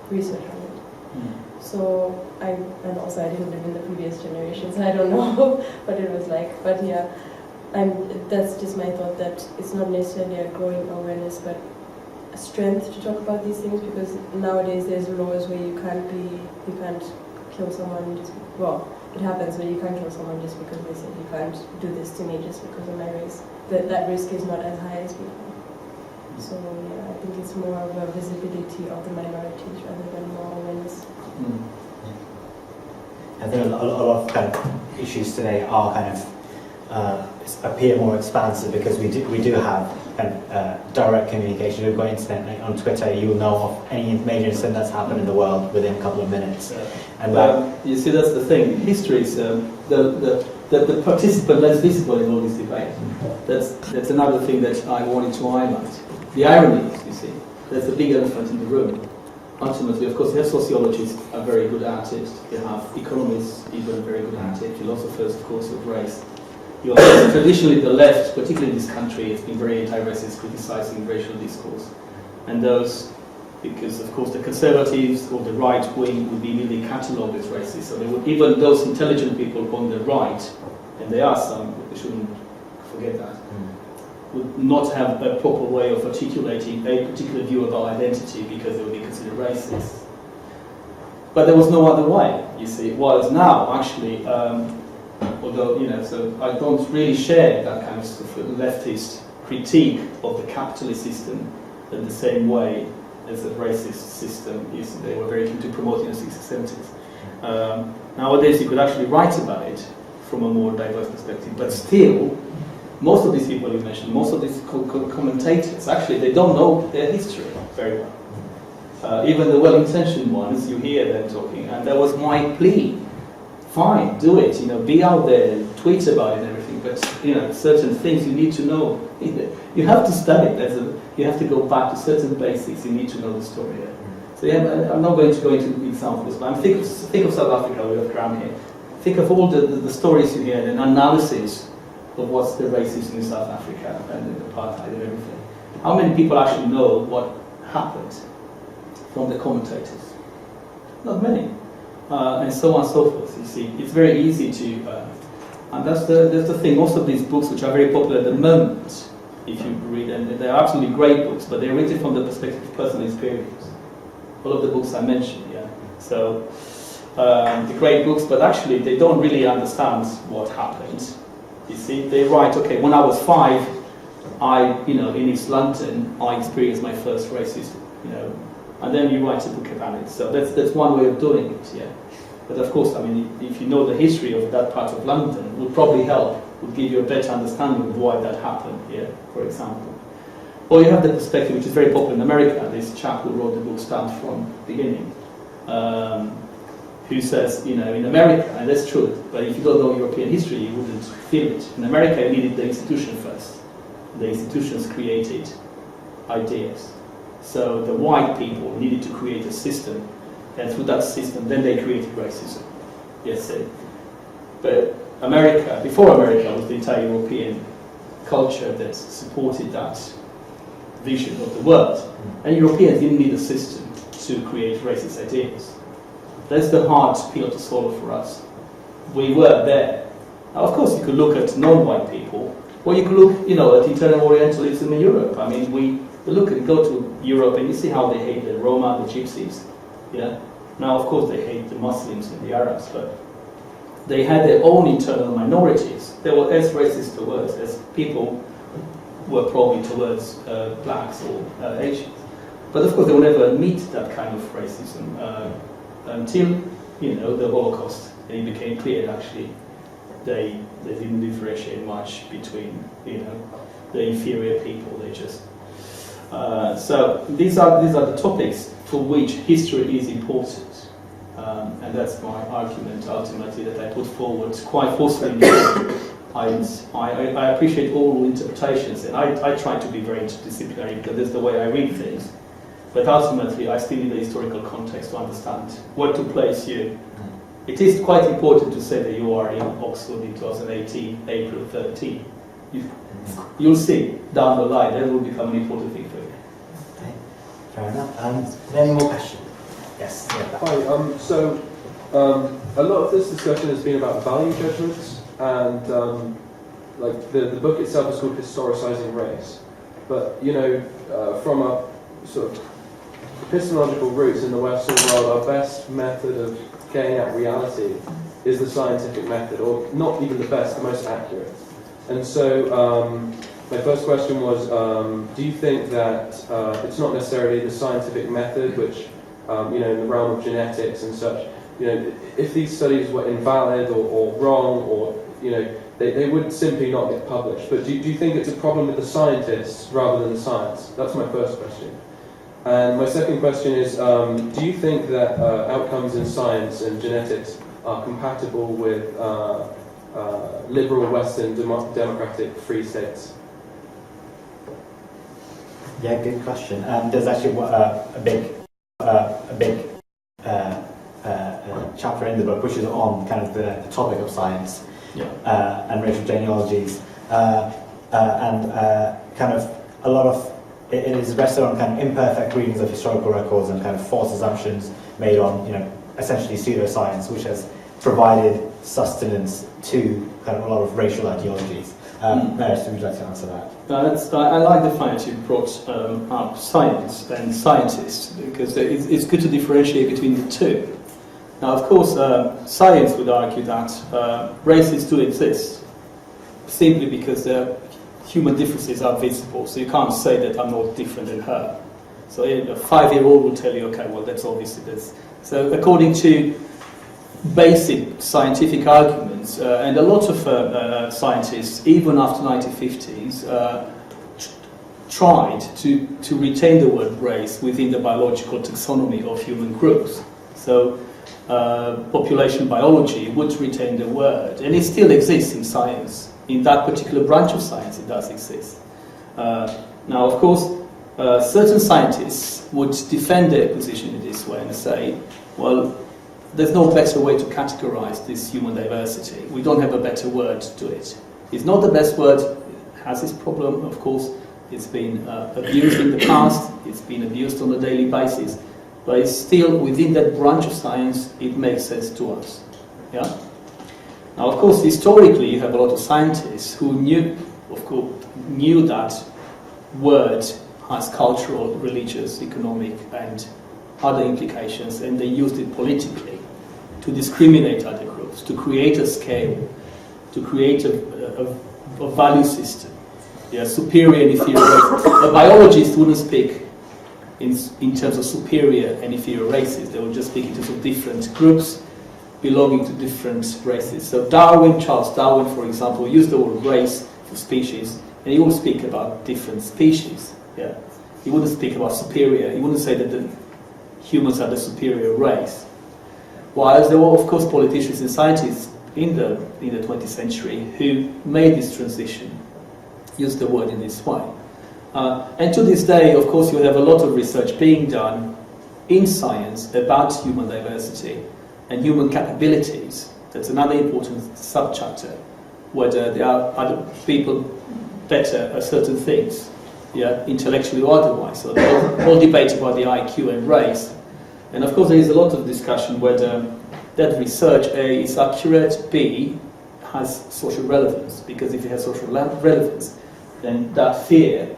research on it. So and also I didn't live in the previous generation, so I don't know what it was like. But yeah, that's just my thought, that it's not necessarily a growing awareness, but a strength to talk about these things, because nowadays there's laws where you can't kill someone it happens, but you can't kill someone just because they said you can't do this to me just because of my race. That risk is not as high as before. So yeah, I think it's more of a visibility of the minorities rather than more awareness. I think a lot of kind of issues today are kind of appear more expansive because we do have kind of direct communication. We've got internet, like on Twitter. You will know of any major incident that's happened in the world within a couple of minutes. And you see, that's the thing. History is the participant less visible in all this debate. That's another thing that I wanted to highlight. The irony is, you see, there's a big elephant in the room. Ultimately, of course, you have sociologists are very good at it. You have economists even very good at it. Philosophers, of course, of race. You have traditionally the left, particularly in this country, has been very anti-racist, criticizing racial discourse. And those, because of course the conservatives or the right wing would be really catalogued as racist. So they would, even those intelligent people on the right, and there are some, we shouldn't forget that, would not have a proper way of articulating a particular view about identity because they would be considered racist. But there was no other way, you see. Whereas now, actually, although, so I don't really share that kind of leftist critique of the capitalist system in the same way as the racist system they were very keen to promote in the 60s, 70s. Nowadays, you could actually write about it from a more diverse perspective, but still, most of these people you mentioned, most of these commentators, actually, they don't know their history very well. Even the well-intentioned ones, you hear them talking, and that was my plea. Fine, do it, be out there, tweet about it and everything, but, certain things you need to know. You have to study it, you have to go back to certain basics, you need to know the story. So yeah, I'm not going to go into examples, but think of South Africa, we have Graham here. Think of all the stories you hear and analysis of what's the racism in South Africa and the apartheid and everything. How many people actually know what happened from the commentators? Not many. And so on and so forth. You see, it's very easy to, and that's the thing. Most of these books, which are very popular at the moment, if you read them, they're absolutely great books, but they're written from the perspective of personal experience. All of the books I mentioned, yeah. So the great books, but actually they don't really understand what happened. You see, they write, okay, when I was 5, in East London, I experienced my first racist, and then you write a book about it. So that's one way of doing it, yeah. But of course, I mean, if you know the history of that part of London, it would probably help, would give you a better understanding of why that happened, yeah, for example. Or you have the perspective, which is very popular in America, this chap who wrote the book Start From Beginning, who says, in America, and that's true, but if you don't know European history, you wouldn't feel it. In America, you needed the institution first. The institutions created ideas. So the white people needed to create a system, and through that system, then they created racism. Yes, but America, before America, was the entire European culture that supported that vision of the world. And Europeans didn't need a system to create racist ideas. That's the hard pill to swallow for us. We were there. Now, of course, you could look at non-white people, or you could look, at internal Orientalism in Europe. I mean, go to Europe and you see how they hate the Roma, the Gypsies. Yeah. Now, of course, they hate the Muslims and the Arabs, but they had their own internal minorities. They were as racist towards as people were probably towards blacks or Asians. But of course, they will never meet that kind of racism until, the Holocaust. And it became clear, actually, they didn't differentiate much between, the inferior people. They just so these are the topics for which history is important, and that's my argument ultimately that I put forward quite forcefully. I appreciate all interpretations, and I try to be very interdisciplinary because that's the way I read things. But ultimately, I still need the historical context to understand where to place you. It is quite important to say that you are in Oxford in 2018, April 13. You'll see down the line that will become an important thing for you. Okay, fair enough. Any more questions? Yes. Yeah. Hi. A lot of this discussion has been about value judgments, and the book itself is called Historicizing Race. But from a sort of epistemological roots in the Western world, our best method of getting at reality is the scientific method, or not even the best, the most accurate. And so my first question was, do you think that it's not necessarily the scientific method, which, in the realm of genetics and such, if these studies were invalid or wrong, or, they would simply not get published. But do you think it's a problem with the scientists rather than the science? That's my first question. And my second question is, do you think that outcomes in science and genetics are compatible with liberal Western democratic free states? Yeah, good question. There's actually a big chapter in the book which is on kind of the topic of science, and racial genealogies, and kind of a lot of it is rested on kind of imperfect readings of historical records and kind of false assumptions made on essentially pseudoscience, which has provided sustenance to kind of a lot of racial ideologies. Marius, would you like to answer that? I like the fact you brought up science and scientists, because it's good to differentiate between the two. Now, of course, science would argue that races do exist, simply because human differences are visible, so you can't say that I'm not different than her. So a 5-year-old will tell you, okay, well, that's obviously this. So according to basic scientific arguments, and a lot of scientists, even after 1950s, tried to retain the word race within the biological taxonomy of human groups. So population biology would retain the word, and it still exists in science. In that particular branch of science, it does exist. Now, of course, certain scientists would defend their position in this way and say, well, there's no better way to categorize this human diversity. We don't have a better word to it. It's not the best word. It has its problem, of course. It's been abused in the past. It's been abused on a daily basis. But it's still, within that branch of science, it makes sense to us. Yeah? Now, of course, historically, you have a lot of scientists who knew that word has cultural, religious, economic, and other implications, and they used it politically to discriminate other groups, to create a scale, to create a value system. Yeah, superior and inferior races. A biologist wouldn't speak in terms of superior and inferior races. They would just speak in terms of different groups belonging to different races. So Charles Darwin, for example, used the word race for species, and he would speak about different species. Yeah, he wouldn't speak about superior. He wouldn't say that the humans are the superior race. Whilst there were, of course, politicians and scientists in the 20th century who made this transition, used the word in this way. And to this day, of course, you have a lot of research being done in science about human diversity and human capabilities. That's another important subchapter, whether there are other people better at certain things, yeah, intellectually or otherwise. So the whole debate about the IQ and race. And of course, there is a lot of discussion whether that research, A, is accurate, B, has social relevance. Because if it has social relevance, then that fear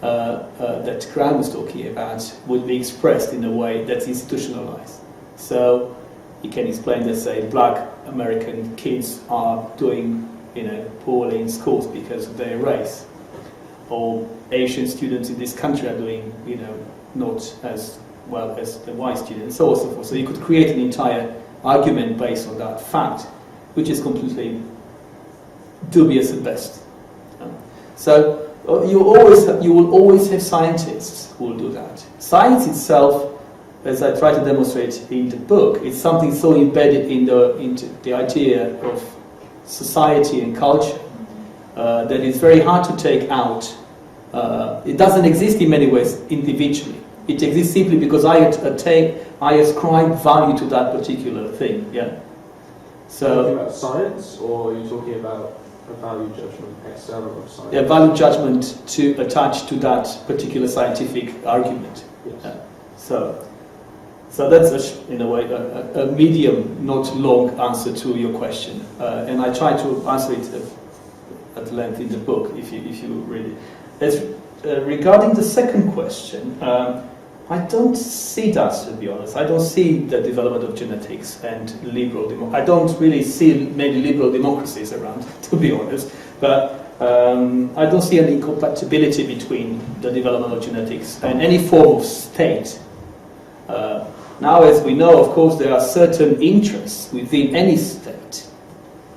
that Graham was talking about would be expressed in a way that's institutionalized. So you can explain that, say, black American kids are doing, poorly in schools because of their race, or Asian students in this country are doing, not as well as the white students, so on and so forth. So you could create an entire argument based on that fact, which is completely dubious at best. So you will always have scientists who will do that. Science itself, as I try to demonstrate in the book, is something so embedded into the idea of society and culture that it's very hard to take out. It doesn't exist in many ways individually. It exists simply because I ascribe value to that particular thing. Yeah. So. Are you talking about science, or are you talking about a value judgment external of science? Yeah, value judgment to attach to that particular scientific argument. Yes. So that's in a way a medium, not long answer to your question, and I try to answer it at length in the book if you read it. Regarding the second question, I don't see that, to be honest. I don't see the development of genetics and liberal democracy. I don't really see many liberal democracies around, to be honest. But I don't see any incompatibility between the development of genetics and any form of state. Now, as we know, of course, there are certain interests within any state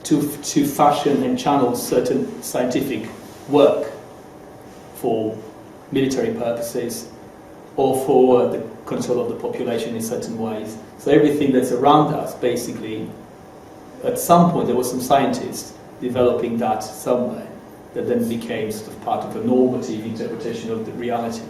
to fashion and channel certain scientific work for military purposes, or for the control of the population in certain ways. So everything that's around us, basically, at some point there was some scientists developing that somewhere that then became sort of part of a normative interpretation of the reality.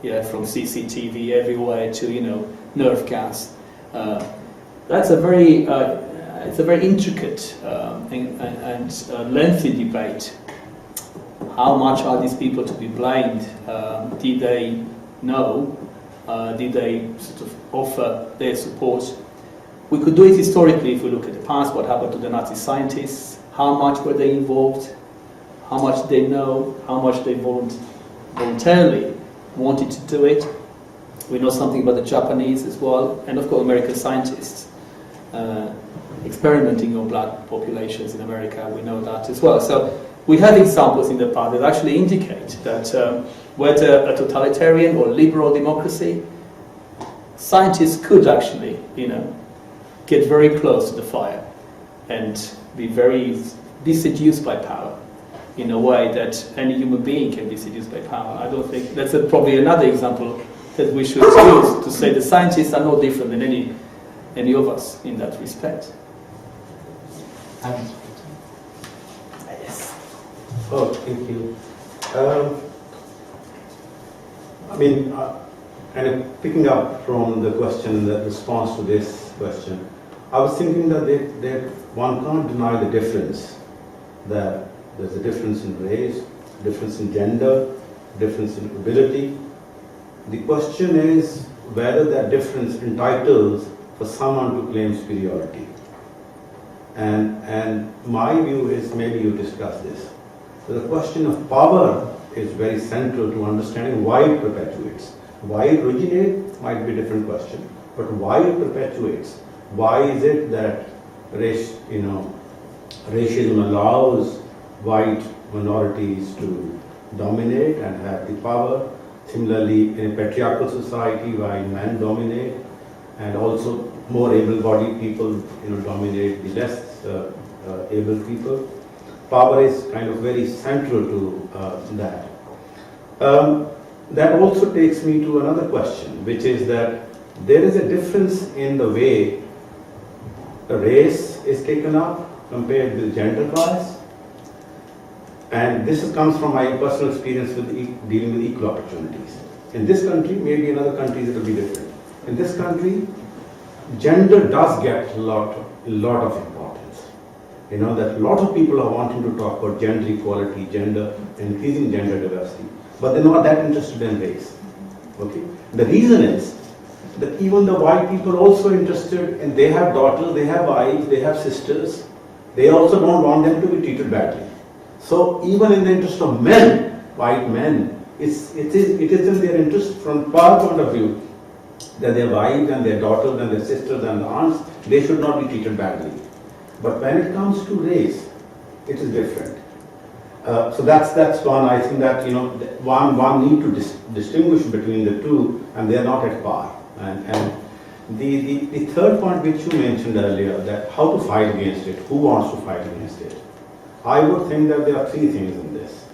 Yeah, from CCTV everywhere to nerve gas. That's a very it's a very intricate and lengthy debate. How much are these people to be blamed? Did they know? Did they sort of offer their support? We could do it historically if we look at the past. What happened to the Nazi scientists? How much were they involved? How much did they know? How much they voluntarily wanted to do it? We know something about the Japanese as well, and of course American scientists experimenting on black populations in America. We know that as well. So we have examples in the past that actually indicate that whether a totalitarian or liberal democracy, scientists could actually, get very close to the fire and be seduced by power in a way that any human being can be seduced by power. I don't think that's probably another example that we should use to say the scientists are no different than any of us in that respect. Yes. Oh, thank you. And picking up from the question, the response to this question, I was thinking that one can't deny the difference, that there's a difference in race, difference in gender, difference in ability. The question is whether that difference entitles for someone to claim superiority. And my view is, maybe you discuss this, so the question of power is very central to understanding why it perpetuates. Why it originates might be a different question, but why it perpetuates why is it that racism allows white minorities to dominate and have the power? Similarly, in a patriarchal society, why men dominate, and also more able-bodied people, dominate the less able people. Power is kind of very central to that. That also takes me to another question, which is that there is a difference in the way race is taken up compared with gender bias. And this comes from my personal experience with dealing with equal opportunities. In this country, maybe in other countries it will be different. In this country, gender does get a lot of importance. That a lot of people are wanting to talk about gender equality, increasing gender diversity, but they're not that interested in race. Okay? The reason is that even the white people also interested, and they have daughters, they have wives, they have sisters. They also don't want them to be treated badly. So even in the interest of men, white men, it is in their interest from our point of view that their wives and their daughters and their sisters and aunts, they should not be treated badly. But when it comes to race, it is different. So that's one. I think that one need to distinguish between the two, and they are not at par. And the third point which you mentioned earlier, that how to fight against it, who wants to fight against it. I would think that there are three things in this.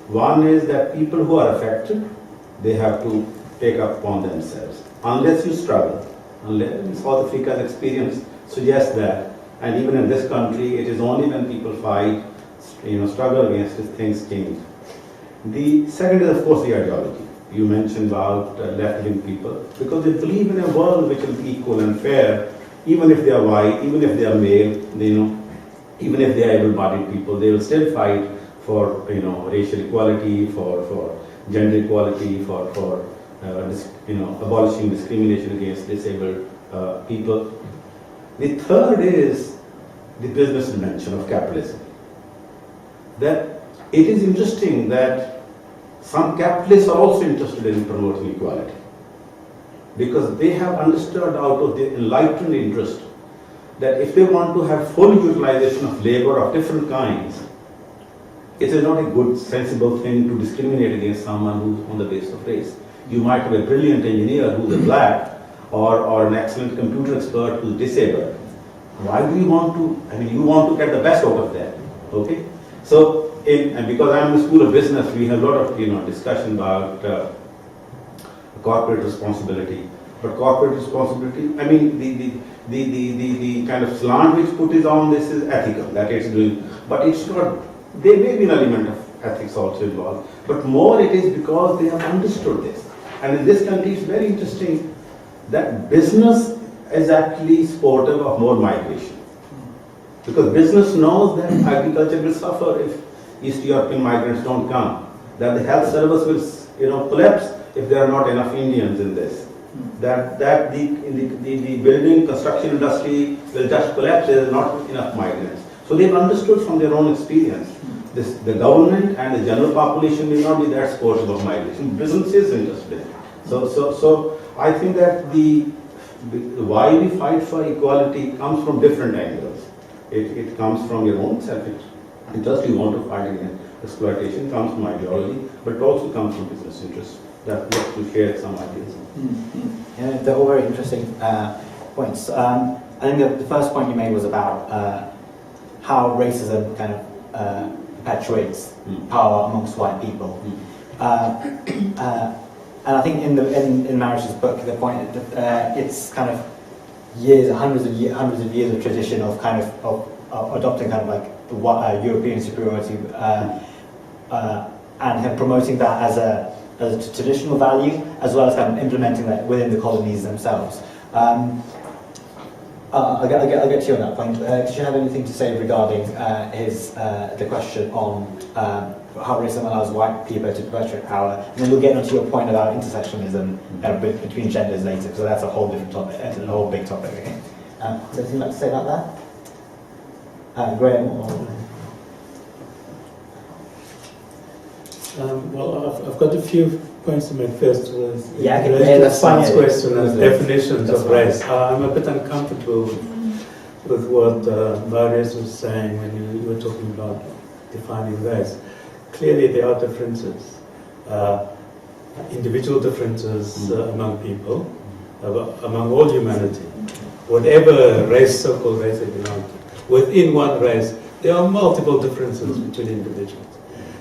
One is that people who are affected, they have to take up on themselves. Unless you struggle, unless South Africa's experience suggests that, and even in this country, it is only when people fight, struggle against it, things change. The second is, of course, the ideology. You mentioned about left-wing people, because they believe in a world which will be equal and fair, even if they are white, even if they are male, even if they are able-bodied people, they will still fight for racial equality, for gender equality, for abolishing discrimination against disabled people. The third is the business dimension of capitalism. That it is interesting that some capitalists are also interested in promoting equality, because they have understood out of their enlightened interest that if they want to have full utilization of labor of different kinds, it is not a good, sensible thing to discriminate against someone who's on the basis of race. You might have a brilliant engineer who's a black, or an excellent computer expert who's disabled. Why do you want to, you want to get the best out of that, okay? So, and because I'm in the School of Business, we have a lot of, discussion about corporate responsibility. But corporate responsibility, the kind of slant which put is on this is ethical, that it's doing, but it's not, there may be an element of ethics also involved, but more it is because they have understood this. And in this country it's very interesting that business is actually supportive of more migration. Because business knows that agriculture will suffer if East European migrants don't come, that the health service will collapse if there are not enough Indians in this. That the building construction industry will just collapse if there are not enough migrants. So they've understood from their own experience. The government and the general population may not be that supportive of migration. Business is interested in it. So I think that why we fight for equality comes from different angles. It comes from your own self-interest. You want to fight against exploitation, comes from ideology, but it also comes from business interests. That to share some ideas. Yeah, they're all very interesting points. I think the first point you made was about how racism kind of perpetuates power amongst white people. And I think in Marius's book, the point it's kind of hundreds of years of tradition of kind of adopting kind of like European superiority and him promoting that as a traditional value, as well as kind of implementing that within the colonies themselves. I'll get to you on that point. Did you have anything to say regarding the question on how racism allows white people to perpetuate power? And then we'll get onto your point about intersectionalism between genders later, because that's a whole different topic, a whole big topic. Okay? Is there anything you'd like to say about that? Graham? Well, I've got a few points to make. First was Yeah, in okay, relation to the that's fine, science yeah. question and That's definitions that's of fine. race. I'm a bit uncomfortable with what Marius was saying when you were talking about defining race. Clearly, there are differences, individual differences among people, among all humanity, whatever race, so-called race they belong to. Within one race, there are multiple differences between individuals.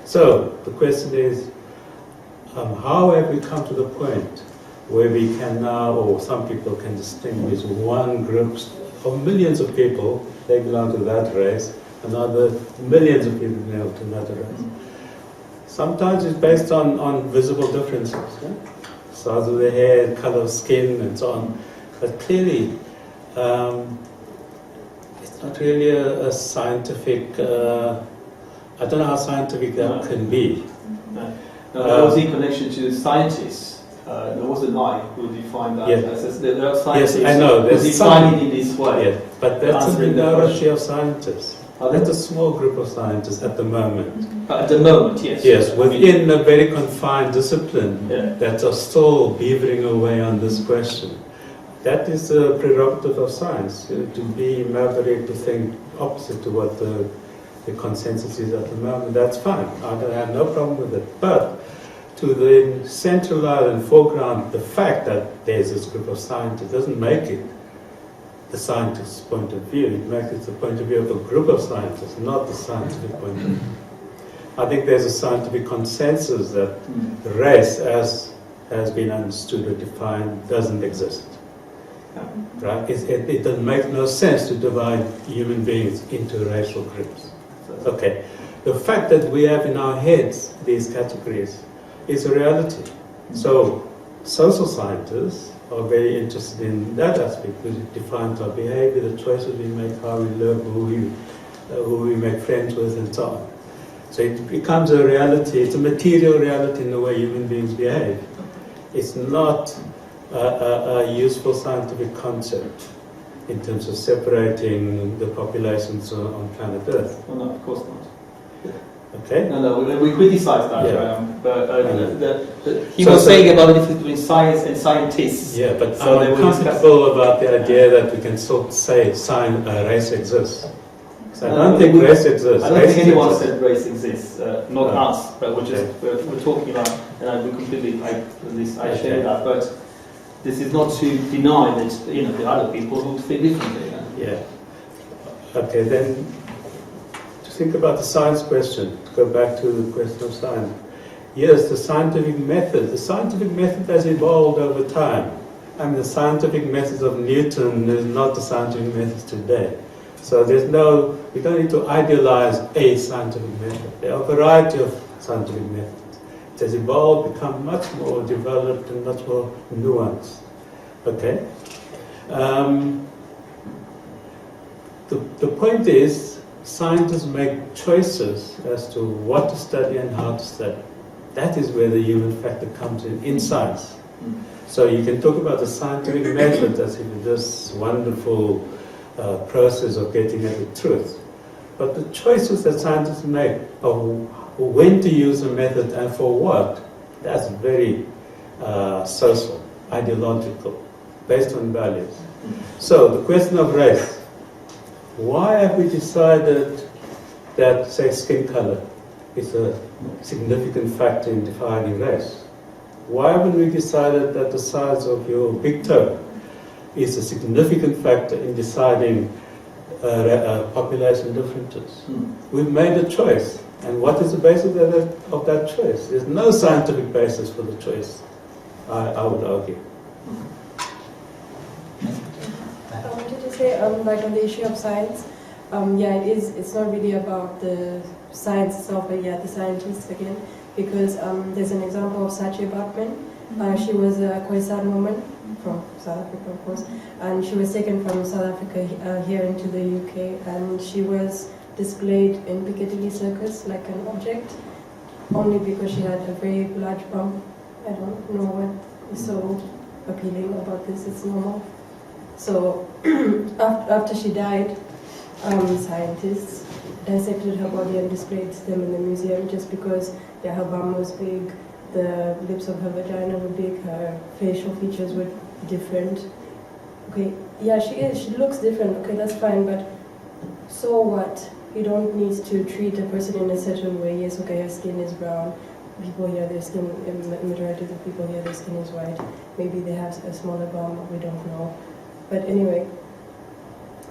So the question is, how have we come to the point where we can now, or some people can distinguish one group of millions of people, they belong to that race, and other millions of people belong to another race. Sometimes it's based on visible differences, size of the hair, color of skin, and so on. But clearly, it's not really a scientific. I don't know how scientific that can be. There was in connection to scientists. There was a line who defined that. Yeah. As there are scientists Yes, I know. who There's define it in this way. Yeah, but that's a Answering the minority question. of scientists. Are That's a small group of scientists at the moment. At the moment, yes. Yes, I mean, within a very confined discipline Yeah. that are still beavering away on this question. That is a prerogative of science, to be maverick, to think opposite to what the consensus is at the moment. That's fine. I have no problem with it. But to then centralize and foreground the fact that there's this group of scientists doesn't make it the scientist's point of view. It makes it the point of view of a group of scientists, not the scientific point of view. I think there's a scientific consensus that race, as has been understood or defined, doesn't exist. Right? It doesn't make no sense to divide human beings into racial groups. Okay. The fact that we have in our heads these categories is a reality. So, social scientists are very interested in that aspect, because it defines our behavior, the choices we make, how we live, who we make friends with, and so on. So it becomes a reality, it's a material reality in the way human beings behave. It's not a useful scientific concept in terms of separating the populations on planet Earth. Well, no, of course not. Okay? No, we criticize that, Yeah. but he So- was saying about the difference between science and scientists. Yeah, but So they I'm will discuss- uncomfortable about the idea that we can sort of say race exists. So I don't think race exists. I don't Race think anyone exists. said race exists, not No. us, but we're talking about, and we completely, at least I share Okay. that, but this is not to deny that, there are other people who think differently. Yeah. Okay, then to think about the science question, to go back to the question of science. Yes, the scientific method has evolved over time. I mean, the scientific methods of Newton is not the scientific methods today. So we don't need to idealize a scientific method. There are a variety of scientific methods. It has evolved, become much more developed and much more nuanced. Okay? The point is, scientists make choices as to what to study and how to study. That is where the human factor comes in science. So you can talk about the scientific method as if it's this wonderful process of getting at the truth. But the choices that scientists make of when to use a method and for what, that's very social, ideological, based on values. So the question of race. Why have we decided that, say, skin color is a significant factor in defining race? Why haven't we decided that the size of your big toe is a significant factor in deciding population differences? We've made a choice. And what is the basis of that choice? There's no scientific basis for the choice, I would argue. I wanted to say, like on the issue of science, it's not really about the science itself, but the scientists again, because there's an example of Sasha Coutinho. She was a Khoisan woman from South Africa, of course, and she was taken from South Africa here into the UK, and she was displayed in Piccadilly Circus like an object, only because she had a very large bump. I don't know what is so appealing about this, it's normal. So after she died, scientists dissected her body and displayed them in the museum just because her bum was big, the lips of her vagina were big, her facial features were different. Okay, yeah, she looks different, okay, that's fine, but so what? You don't need to treat a person in a certain way. Yes, okay, her skin is brown. People here, their skin, majority of the people here, their skin is white. Maybe they have a smaller bum, we don't know. But anyway,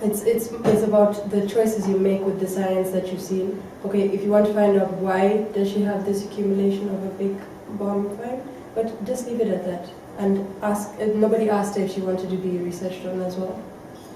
it's about the choices you make with the science that you've seen. Okay, if you want to find out why does she have this accumulation of a big bum, fine, but just leave it at that. And ask. Nobody asked her if she wanted to be researched on as well.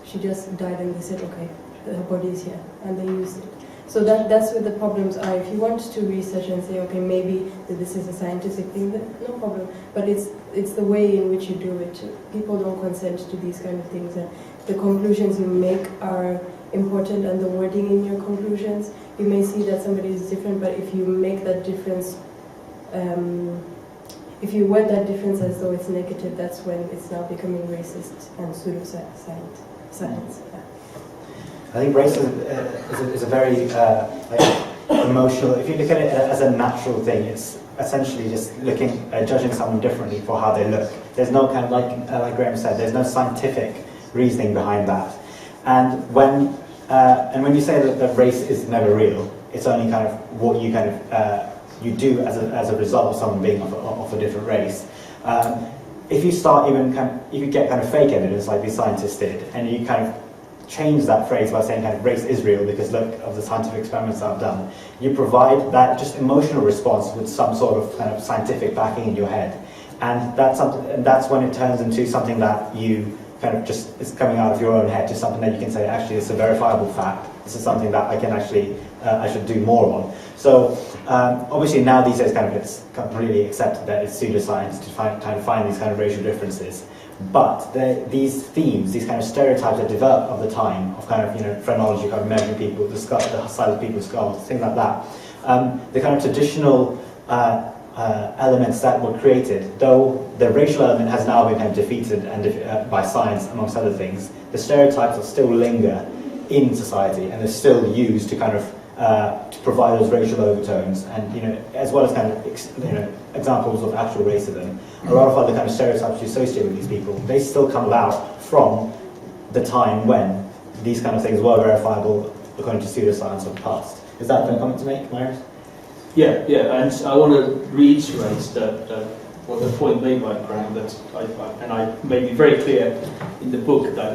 She just died, and they said, okay, her body is here, and they used it. So that's where the problems are. If you want to research and say, okay, maybe this is a scientific thing, then no problem. But it's the way in which you do it. People don't consent to these kind of things, and the conclusions you make are important, and the wording in your conclusions. You may see that somebody is different, but if you make that difference, if you word that difference as though it's negative, that's when it's now becoming racist and pseudoscience. Science. Yeah. I think race is a very emotional. If you look at it as a natural thing, it's essentially just judging someone differently for how they look. There's no kind of like Graham said, there's no scientific reasoning behind that. And when you say that race is never real, it's only kind of what you kind of you do as a result of someone being of a different race. If you start if you get kind of fake evidence like these scientists did, and you kind of change that phrase by saying kind of race is real because look of the scientific experiments I've done, you provide that just emotional response with some sort of kind of scientific backing in your head, and that's when it turns into something that you kind of just is coming out of your own head to something that you can say actually it's a verifiable fact. This is something that I can actually I should do more on. So obviously now these days it's completely accepted that it's pseudoscience to find these kind of racial differences. But these themes, these kind of stereotypes that develop of the time of kind of phrenology, kind of measuring people, the size of people's skulls, things like that. The kind of traditional elements that were created, though the racial element has now been kind of defeated by science amongst other things, the stereotypes will still linger in society and they're still used to kind of to provide those racial overtones, and as well as kind of examples of actual racism. A lot of other kind of stereotypes you associate with these people, they still come about from the time when these kind of things were verifiable according to pseudoscience of the past. Is that a comment to make, Marius? Yeah, and I want to reiterate that what the point made by Graham, that I made it very clear in the book that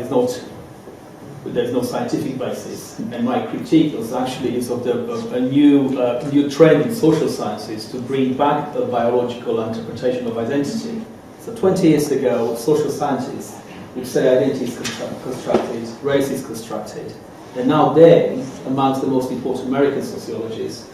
there's no scientific basis, and my critique was actually of a new trend in social sciences to bring back the biological interpretation of identity. So 20 years ago, social scientists would say identity is constructed, race is constructed, and now they, amongst the most important American sociologists,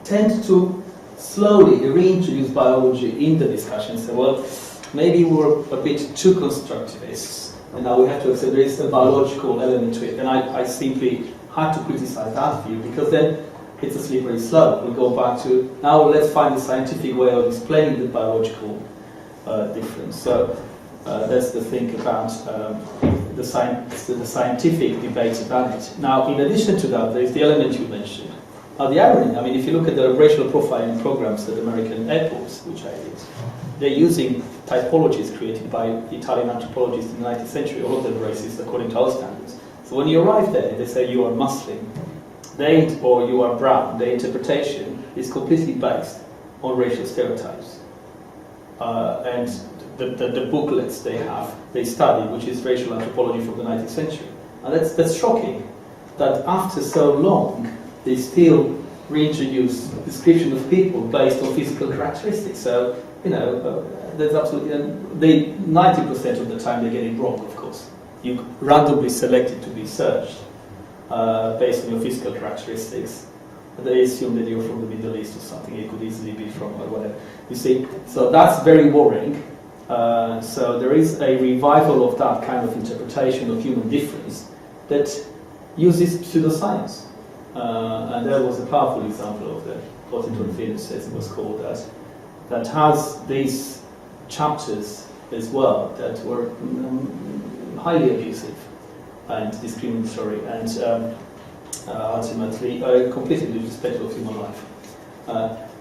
tend to slowly reintroduce biology in the discussion. Say, well, maybe we're a bit too constructivist, and now we have to accept there is a biological element to it. And I simply had to criticize that view, because then it's a slippery slope. We go back to, now let's find a scientific way of explaining the biological difference. So that's the thing about the scientific debate about it. Now, in addition to that, there's the element you mentioned. Now, the irony, if you look at the racial profiling programs at American airports, which I did, they're using typologies created by Italian anthropologists in the 19th century, all of them racist according to our standards. So when you arrive there, they say you are Muslim, or you are brown. Their interpretation is completely based on racial stereotypes. And the booklets they study, which is racial anthropology from the 19th century. And that's shocking, that after so long, they still reintroduce description of people based on physical characteristics. So, there's absolutely, 90% of the time they get it wrong, of course. You randomly selected to be searched based on your physical characteristics. They assume that you're from the Middle East or something. It could easily be from whatever. You see, so that's very worrying. So there is a revival of that kind of interpretation of human difference that uses pseudoscience. And there was a powerful example of the Washington Phoenix, as it was called, that has these chapters as well that were highly abusive. and discriminatory, and ultimately completely lose respect of human life.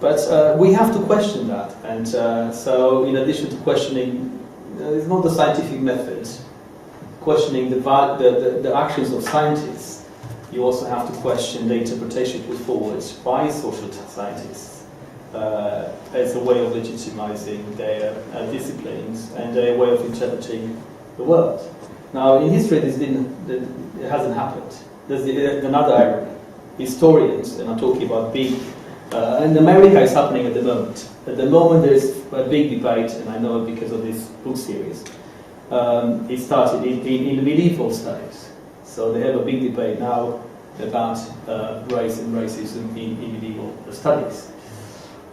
But we have to question that, and so in addition to questioning, it's not the scientific methods, questioning the actions of scientists, you also have to question the interpretation put forward by social scientists as a way of legitimizing their disciplines and their way of interpreting the world. Now, in history, it hasn't happened. There's another irony. Historians, and I'm talking about big, in America it's happening at the moment. At the moment there's a big debate, and I know it because of this book series. It started in the medieval studies. So they have a big debate now about race and racism in medieval studies.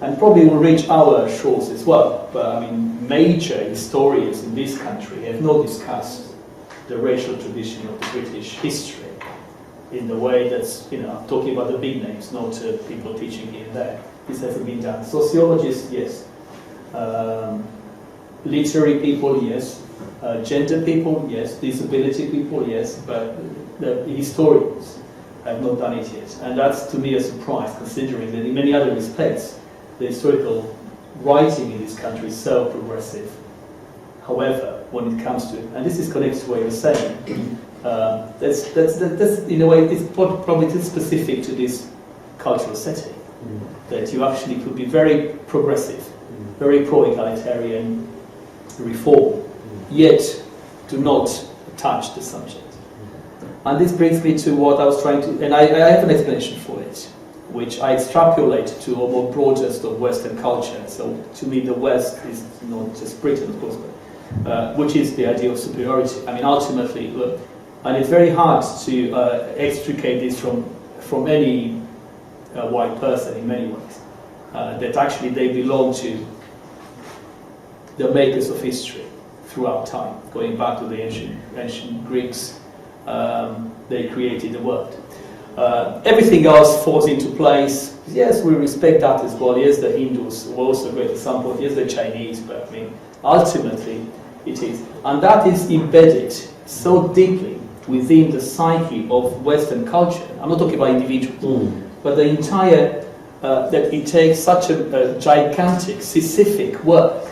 And probably will reach our shores as well. But I mean, major historians in this country have not discussed the racial tradition of the British history in the way that's, I'm talking about the big names, not people teaching here and there. This hasn't been done. Sociologists, yes. Literary people, yes. Gender people, yes. Disability people, yes. But the historians have not done it yet. And that's, to me, a surprise, considering that in many other respects, the historical writing in this country is so progressive. However, when it comes to, and this is connected to what you're saying, that's in a way, it's probably too specific to this cultural setting, that you actually could be very progressive, very pro-egalitarian reform, yet do not touch the subject. And this brings me to what I was trying to, and I have an explanation for it, which I extrapolate to a more broadest of Western culture. So to me, the West is not just Britain, of course, but which is the idea of superiority. I mean, ultimately, and it's very hard to extricate this from any white person in many ways, that actually they belong to the makers of history throughout time, going back to the ancient Greeks. They created the world. Everything else falls into place. Yes, we respect that as well. Yes, the Hindus were also great at some point. Yes, the Chinese, but I mean, ultimately it is. And that is embedded so deeply within the psyche of Western culture. I'm not talking about individuals, but the entire, that it takes such a gigantic, specific work.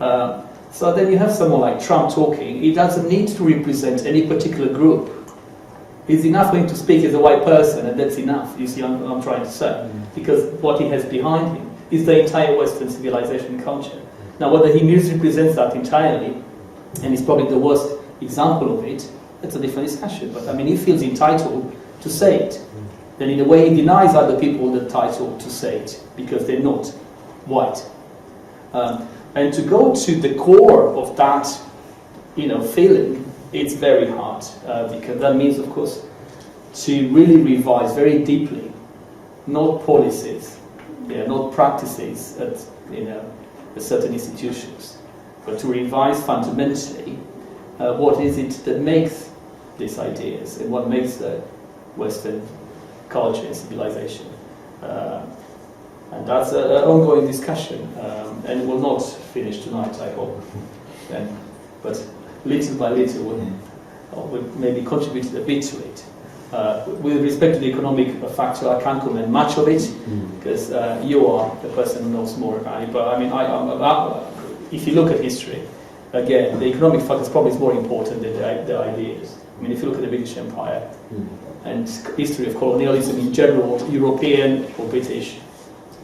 So then you have someone like Trump talking. He doesn't need to represent any particular group. It's enough for him to speak as a white person, and that's enough. You see what I'm trying to say? Because what he has behind him is the entire Western civilization and culture. Now, whether he misrepresents that entirely, and is probably the worst example of it, that's a different discussion. But I mean, he feels entitled to say it. Then in a way, he denies other people the title to say it, because they're not white. And to go to the core of that, feeling, it's very hard, because that means, of course, to really revise very deeply, not policies, not practices at certain institutions, but to revise fundamentally what is it that makes these ideas and what makes the Western culture and civilization. And that's an ongoing discussion, and it will not finish tonight, I hope. But little by little, we'll maybe contribute a bit to it. With respect to the economic factor, I can't comment much of it, because you are the person who knows more about it. But I mean, if you look at history, again, the economic factor is probably more important than the ideas. I mean, if you look at the British Empire and history of colonialism in general, European or British,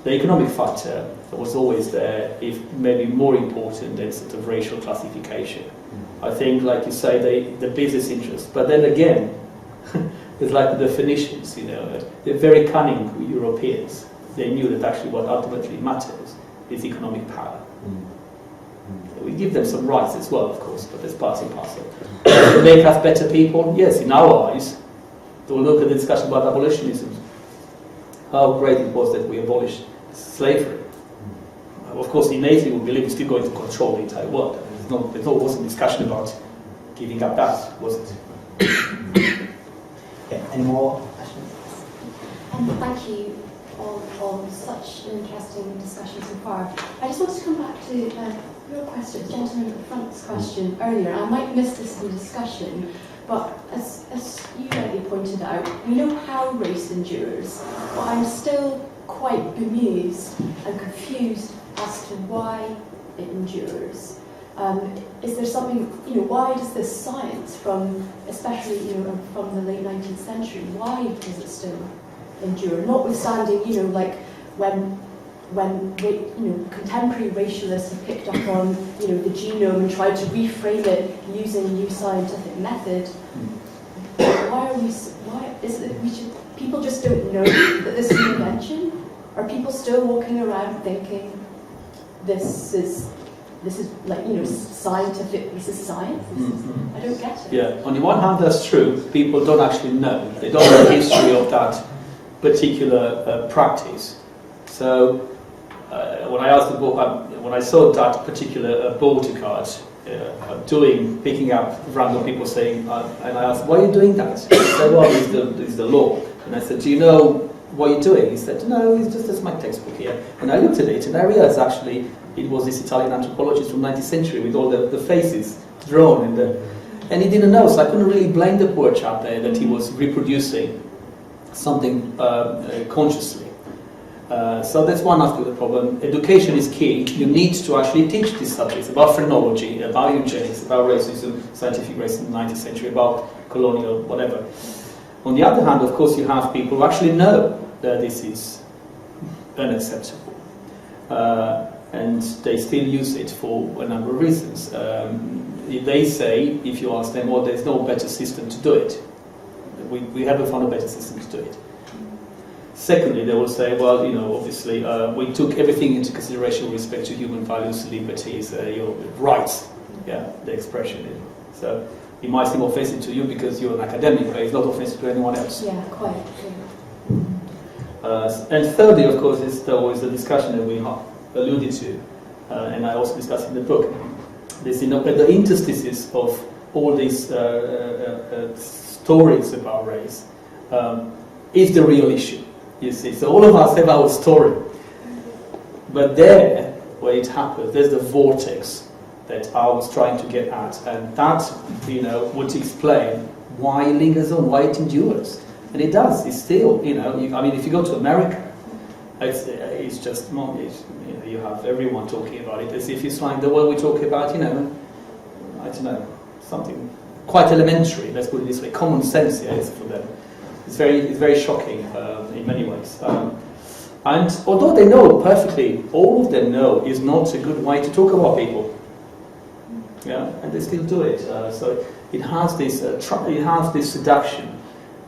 the economic factor was always there, if maybe more important than sort of racial classification. I think, like you say, the business interest. But then again, it's like the Phoenicians, they're very cunning Europeans. They knew that actually what ultimately matters is economic power. We give them some rights as well, of course, but that's part and parcel. To make us better people, yes, in our eyes. We'll look at the discussion about abolitionism. How great it was that we abolished slavery. Of course, innately we believe we're still going to control the entire world. There wasn't discussion about giving up that, was it? Okay, any more questions? Thank you all for such an interesting discussion so far. I just want to come back to your question, gentleman at the front's question earlier. I might have missed this in the discussion, but as you rightly pointed out, we know how race endures, but I'm still quite bemused and confused as to why it endures. Is there something, why does this science especially, from the late 19th century, why does it still endure? Notwithstanding, like when contemporary racialists have picked up on, the genome and tried to reframe it using a new scientific method, people just don't know that this is an invention? Are people still walking around thinking this is like, scientific, this is science? I don't get it. Yeah, on the one hand that's true, people don't actually know. They don't know the history of that particular practice. So when I asked when I saw that particular border card picking up random people saying, and I asked, why are you doing that? He said, well, it's the law. And I said, do you know what you're doing? He said, no, it's just as my textbook here. And I looked at it and I realized actually it was this Italian anthropologist from 19th century with all the faces drawn, and he didn't know, so I couldn't really blame the poor chap there that he was reproducing something consciously. So that's one aspect of the problem. Education is key. You need to actually teach these subjects about phrenology, about eugenics, about racism, scientific racism in the 19th century, about colonial whatever. On the other hand, of course, you have people who actually know that this is unacceptable. And they still use it for a number of reasons. They say, if you ask them, well, there's no better system to do it. We haven't found a better system to do it. Secondly, they will say, well, obviously, we took everything into consideration with respect to human values, liberties, your rights, the expression. So it might seem offensive to you because you're an academic, but it's not offensive to anyone else. Yeah, quite. And thirdly, of course, there was the discussion that we alluded to, and I also discussed in the book. This, at the interstices of all these stories about race is the real issue. You see, so all of us have our story, but there, where it happens, there's the vortex that I was trying to get at, and that, would explain why it lingers on, why it endures, and it does. It's still, if you go to America, it's just you have everyone talking about it as if it's like the one we talk about, I don't know, something quite elementary. Let's put it this way, common sense. Yeah, is for them. It's very shocking in many ways. And although they know perfectly, all of them know is not a good way to talk about people. Yeah, and they still do it. So it has this seduction.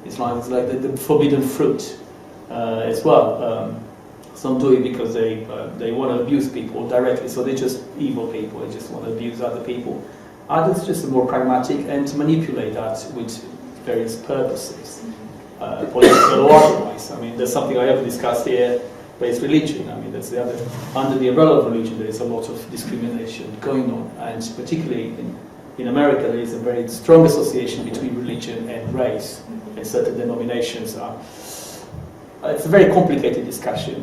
It's like the forbidden fruit as well. Some do it because they want to abuse people directly, so they're just evil people. They just want to abuse other people. Others just are more pragmatic and to manipulate that with various purposes, political or otherwise. There's something I haven't discussed here, but it's religion. That's the other. Under the umbrella of religion, there is a lot of discrimination going on, and particularly in America, there is a very strong association between religion and race, and certain denominations are. It's a very complicated discussion,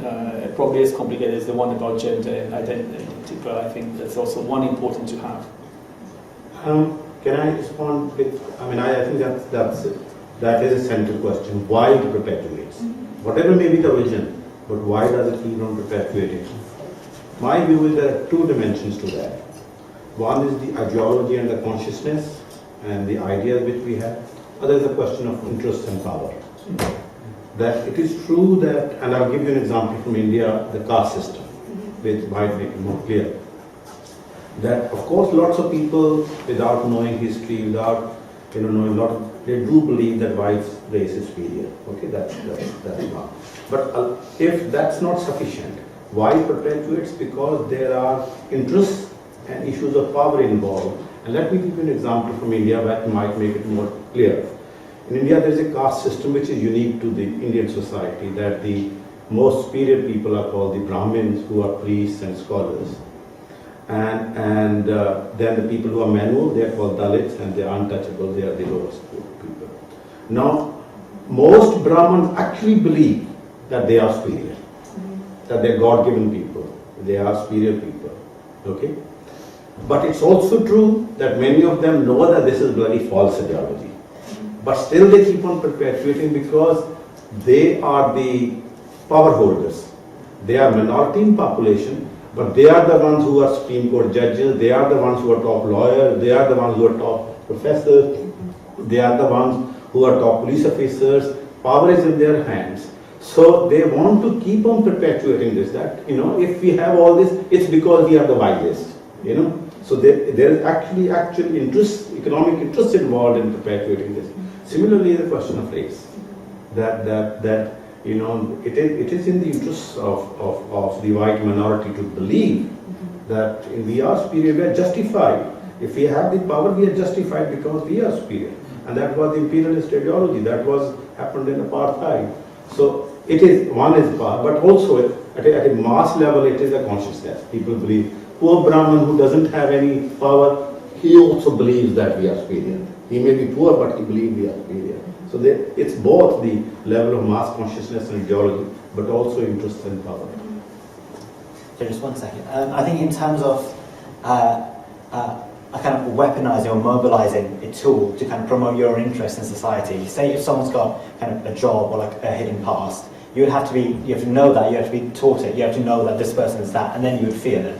probably as complicated as the one about gender and identity, but I think that's also one important to have. Can I respond with, I think that is a central question. Why it perpetuates? Whatever may be the vision, but why does it keep on perpetuating? My view is there are two dimensions to that. One is the ideology and the consciousness and the ideas which we have. Other is a question of interest and power. That it is true that, and I'll give you an example from India, the caste system, which might make it more clear. That, of course, lots of people, without knowing history, without knowing a lot, they do believe that white race is superior. Okay, that's not. But if that's not sufficient, why it perpetuates? Because there are interests and issues of power involved. And let me give you an example from India that might make it more clear. In India, there is a caste system which is unique to the Indian society, that the most superior people are called the Brahmins, who are priests and scholars. And then the people who are manual, they are called Dalits, and they are untouchable, they are the lowest people. Now, most Brahmins actually believe that they are superior, that they are God-given people, they are superior people, okay? But it's also true that many of them know that this is bloody false ideology. but still they keep on perpetuating because they are the power holders. They are minority in population, but they are the ones who are Supreme Court judges, they are the ones who are top lawyers, they are the ones who are top professors, they are the ones who are top police officers. Power is in their hands. So they want to keep on perpetuating this, that, if we have all this, it's because we are the wisest, So there is actually economic interest involved in perpetuating this. Similarly, the question of race, that it is in the interests of the white minority to believe that we are superior, we are justified. If we have the power, we are justified because we are superior. And that was the imperialist ideology, that was happened in apartheid. So one is power, but also at a mass level, it is a consciousness. People believe, poor Brahmin who doesn't have any power, he also believes that we are superior. He may be poor, but he believes we are superior. So it's both the level of mass consciousness and ideology, but also interest and power. So just one second. I think in terms of a kind of weaponizing or mobilizing a tool to kind of promote your interest in society. Say if someone's got kind of a job or like a hidden past, you have to know that, you have to be taught it, you have to know that this person is that, and then you would fear them.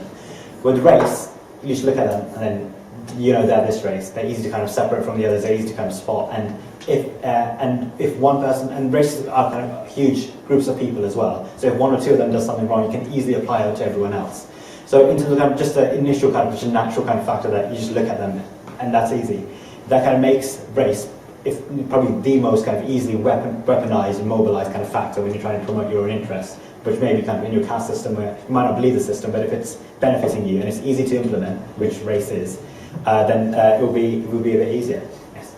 With race, you just look at them and then they're this race. They're easy to kind of separate from the others, they're easy to kind of spot. And if one person, and races are kind of huge groups of people as well, so if one or two of them does something wrong, you can easily apply it to everyone else. So in terms of kind of just the initial kind of just a natural kind of factor that you just look at them and that's easy. That kind of makes race probably the most kind of easily weaponized and mobilized kind of factor when you're trying to promote your own interests, which may be kind of in your caste system where you might not believe the system, but if it's benefiting you and it's easy to implement, which race is, then it will be a bit easier. Yes.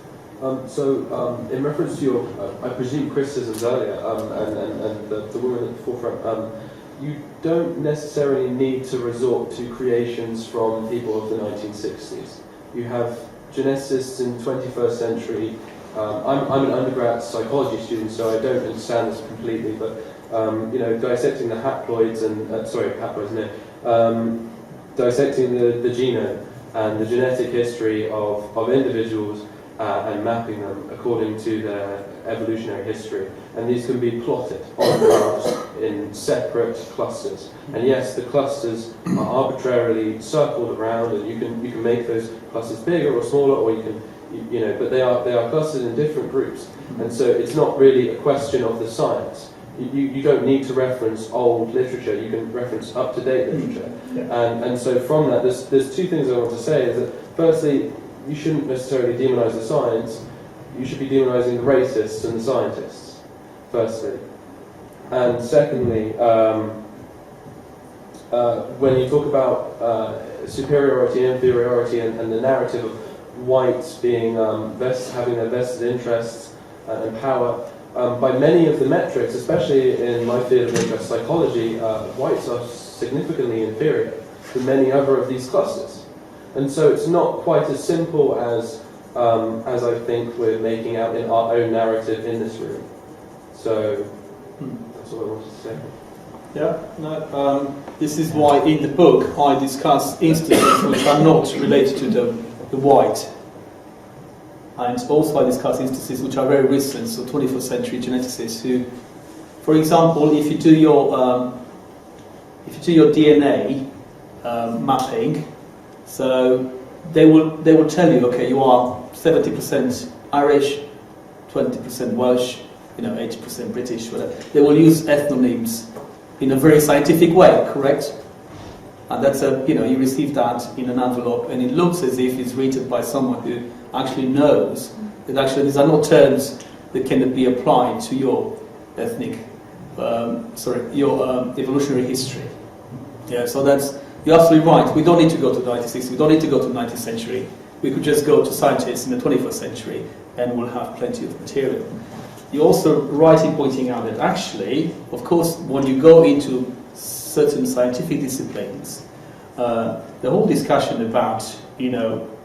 In reference to your, I presume, criticisms earlier, and the woman at the forefront, you don't necessarily need to resort to creations from people of the 1960s. You have geneticists in 21st century. I'm an undergrad psychology student, so I don't understand this completely, but dissecting the haploids and dissecting the genome and the genetic history of individuals and mapping them according to their evolutionary history. And these can be plotted on graphs in separate clusters. And yes, the clusters are arbitrarily circled around, and you can make those clusters bigger or smaller, or you can, but they are clustered in different groups. And so it's not really a question of the science. You don't need to reference old literature, you can reference up-to-date literature. Yeah. And so from that, there's two things I want to say, is that firstly, you shouldn't necessarily demonize the science, you should be demonizing the racists and the scientists, firstly. And secondly, when you talk about superiority and inferiority and the narrative of whites being having their vested interests and power, by many of the metrics, especially in my field of interest, psychology, whites are significantly inferior to many other of these clusters. And so it's not quite as simple as I think we're making out in our own narrative in this room. So that's all I wanted to say. Yeah, no, this is why in the book I discuss instances which are not related to the white. And also I discuss instances which are very recent, so 21st century geneticists who, for example, if you do your DNA mapping, so they will tell you, okay, you are 70% Irish, 20% Welsh, 80% British, whatever. They will use ethnonyms in a very scientific way, correct? And that's you receive that in an envelope, and it looks as if it's written by someone who actually knows that actually these are not terms that can be applied to your evolutionary history. Yeah, so you're absolutely right. We don't need to go to the 1960s. We don't need to go to the 19th century. We could just go to scientists in the 21st century, and we'll have plenty of material. You're also right in pointing out that actually, of course, when you go into certain scientific disciplines, the whole discussion about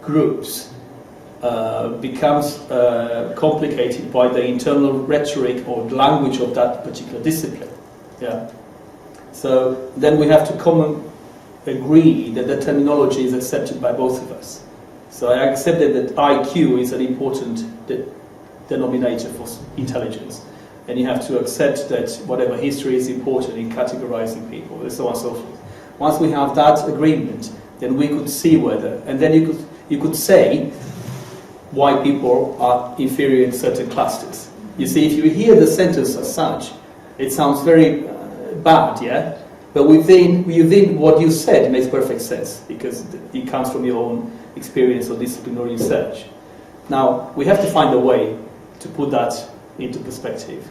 groups becomes complicated by the internal rhetoric or language of that particular discipline. Yeah. So then we have to agree that the terminology is accepted by both of us. So I accepted that IQ is an important denominator for intelligence. And you have to accept that whatever history is important in categorizing people, and so on and so forth. Once we have that agreement, then we could see whether, and then you could say why people are inferior in certain clusters. You see, if you hear the sentence as such, it sounds very bad, yeah? But within what you said, it makes perfect sense, because it comes from your own experience or discipline or research. Now, we have to find a way to put that into perspective.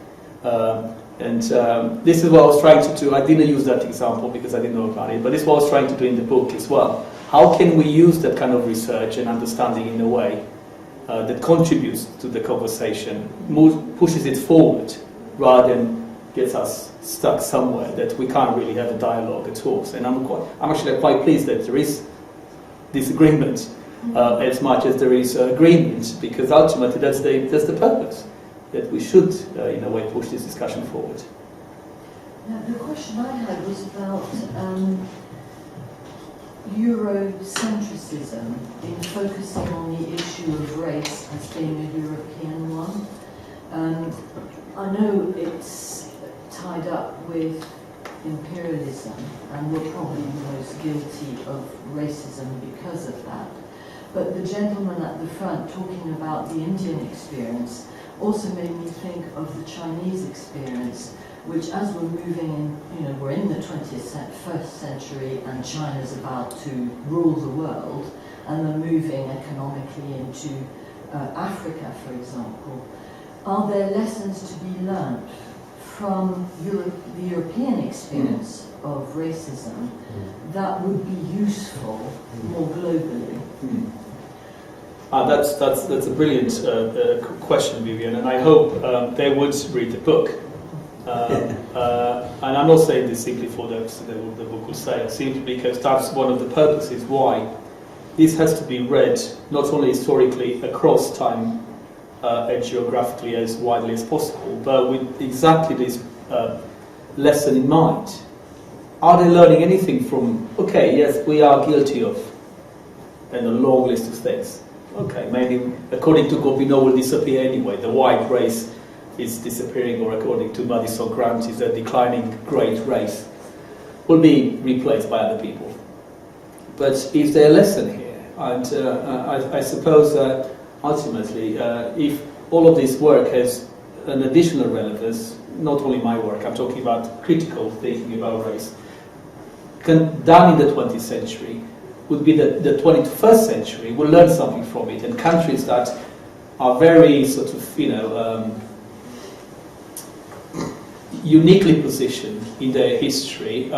This is what I was trying to do. I didn't use that example because I didn't know about it, but this is what I was trying to do in the book as well. How can we use that kind of research and understanding in a way that contributes to the conversation, pushes it forward, rather than gets us stuck somewhere that we can't really have a dialogue at all. And I'm actually quite pleased that there is disagreement as much as there is agreement, because ultimately that's the purpose, that we should in a way push this discussion forward. Now, the question I had was about Eurocentrism in focusing on the issue of race as being a European one. I know it's tied up with imperialism, and we're probably the most guilty of racism because of that. But the gentleman at the front talking about the Indian experience also made me think of the Chinese experience, which, as we're moving in, we're in the 21st century and China's about to rule the world, and they're moving economically into Africa, for example. Are there lessons to be learned from the European experience of racism that would be useful more globally? That's a brilliant question, Vivian, and I hope they would read the book. And I'm not saying this simply for the book will say, simply because that's one of the purposes why this has to be read not only historically across time and geographically as widely as possible, but with exactly this lesson in mind. Are they learning anything from, okay, yes, we are guilty of, and a long list of things. Okay, maybe according to Gobineau will disappear anyway. The white race is disappearing, or according to Madison Grant, is a declining great race, will be replaced by other people. But is there a lesson here? And I suppose ultimately, if all of this work has an additional relevance, not only my work, I'm talking about critical thinking about race, done in the 20th century, would be the 21st century, we'll learn something from it, and countries that are very sort of, uniquely positioned in their history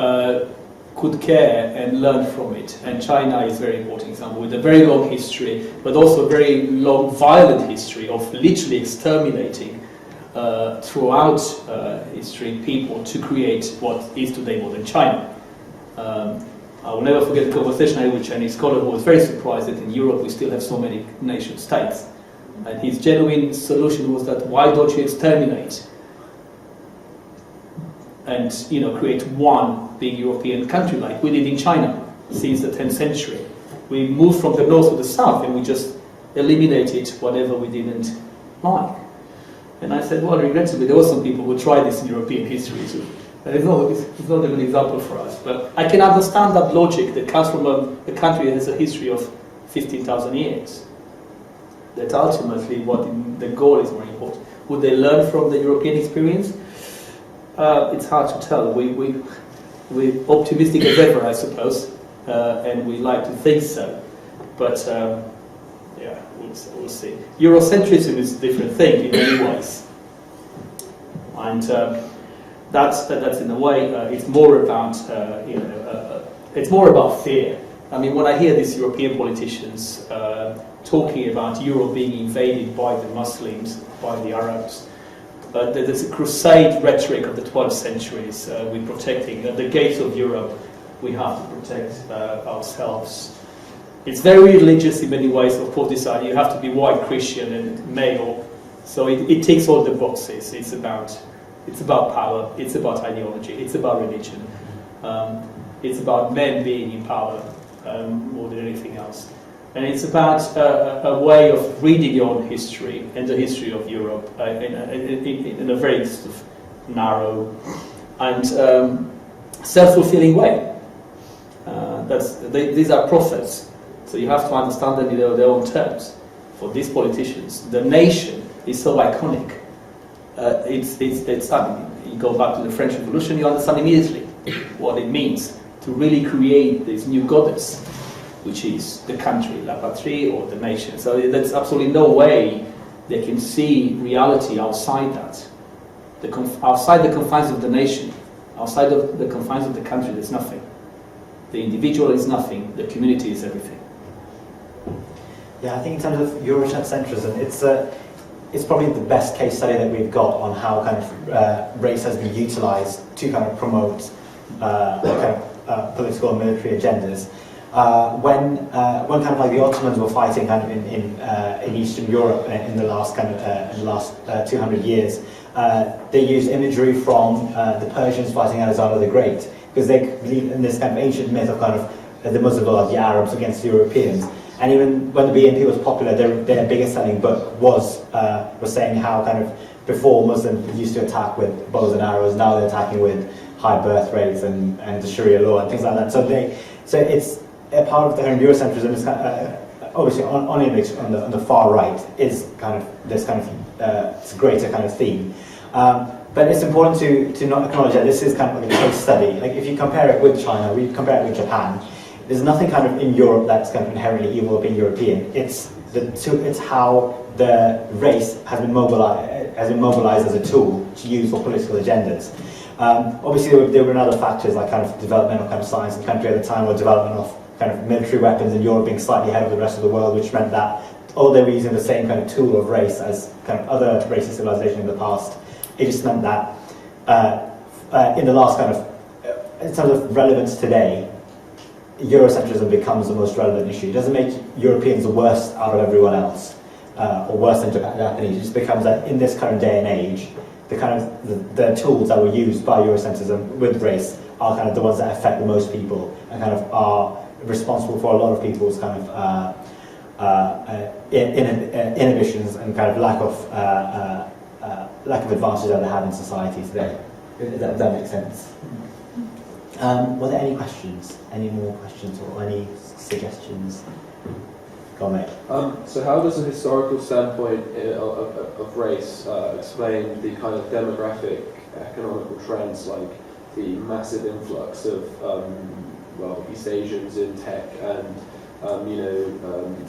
could care and learn from it. And China is a very important example, with a very long history, but also a very long violent history of literally exterminating throughout history people to create what is today modern China. I will never forget the conversation I had with a Chinese scholar who was very surprised that in Europe we still have so many nation states. And his genuine solution was that, why don't you exterminate and create one big European country like we did in China since the 10th century. We moved from the north to the south and we just eliminated whatever we didn't like. And I said, well, regrettably, there were some people who tried this in European history too. And it's not a good example for us. But I can understand that logic that comes from a country that has a history of 15,000 years. That ultimately the goal is more important. Would they learn from the European experience? It's hard to tell. We're optimistic as ever, I suppose, and we like to think so. But we'll see. Eurocentrism is a different thing in many ways, and that's in a way it's more about it's more about fear. I mean, when I hear these European politicians talking about Europe being invaded by the Muslims, by the Arabs. There's a crusade rhetoric of the 12th centuries. We're protecting at the gates of Europe. We have to protect ourselves. It's very religious in many ways. Of course, you have to be white, Christian, and male. So it ticks all the boxes. It's about power. It's about ideology. It's about religion. It's about men being in power more than anything else. And it's about a way of reading your own history and the history of Europe in a very sort of narrow and self-fulfilling way. These are prophets, so you have to understand them in their own terms. For these politicians, the nation is so iconic. You go back to the French Revolution, you understand immediately what it means to really create this new goddess, which is the country, la patrie, or the nation. So there's absolutely no way they can see reality outside that. Outside the confines of the nation, outside of the confines of the country, there's nothing. The individual is nothing, the community is everything. Yeah, I think in terms of Eurocentrism, it's probably the best case study that we've got on how kind of race has been utilised to kind of promote political and military agendas. When kind of like the Ottomans were fighting kind of in Eastern Europe in the last 200 years, they used imagery from the Persians fighting Alexander the Great, because they believe in this kind of ancient myth of kind of the Muslims or the Arabs against the Europeans. And even when the BNP was popular, their biggest selling book was saying how kind of before Muslims used to attack with bows and arrows, now they're attacking with high birth rates and the Sharia law and things like that. So it's a part of the kind of Eurocentrism is kind of, obviously on the far right is kind of this kind of it's a greater kind of theme. But it's important to not acknowledge that this is kind of like a case study. Like if you compare it with China, we compare it with Japan. There's nothing kind of in Europe that's kind of inherently evil or being European. It's how the race has been mobilized as a tool to use for political agendas. Obviously, there were other factors like kind of development of kind of science in the country at the time, or development of kind of military weapons in Europe being slightly ahead of the rest of the world, which meant that although they were using the same kind of tool of race as kind of other racist civilization in the past, it just meant that in the last kind of, in terms of relevance today, Eurocentrism becomes the most relevant issue. It doesn't make Europeans the worst out of everyone else, or worse than Japanese. It just becomes that in this current day and age, the tools that were used by Eurocentrism with race are kind of the ones that affect the most people and kind of are responsible for a lot of people's kind of inhibitions and kind of lack of advantage that they have in society today. If that makes sense. Were there any questions? Any more questions or any suggestions? Go on, mate. So how does a historical standpoint of race explain the kind of demographic, economical trends like the massive influx of East Asians in tech and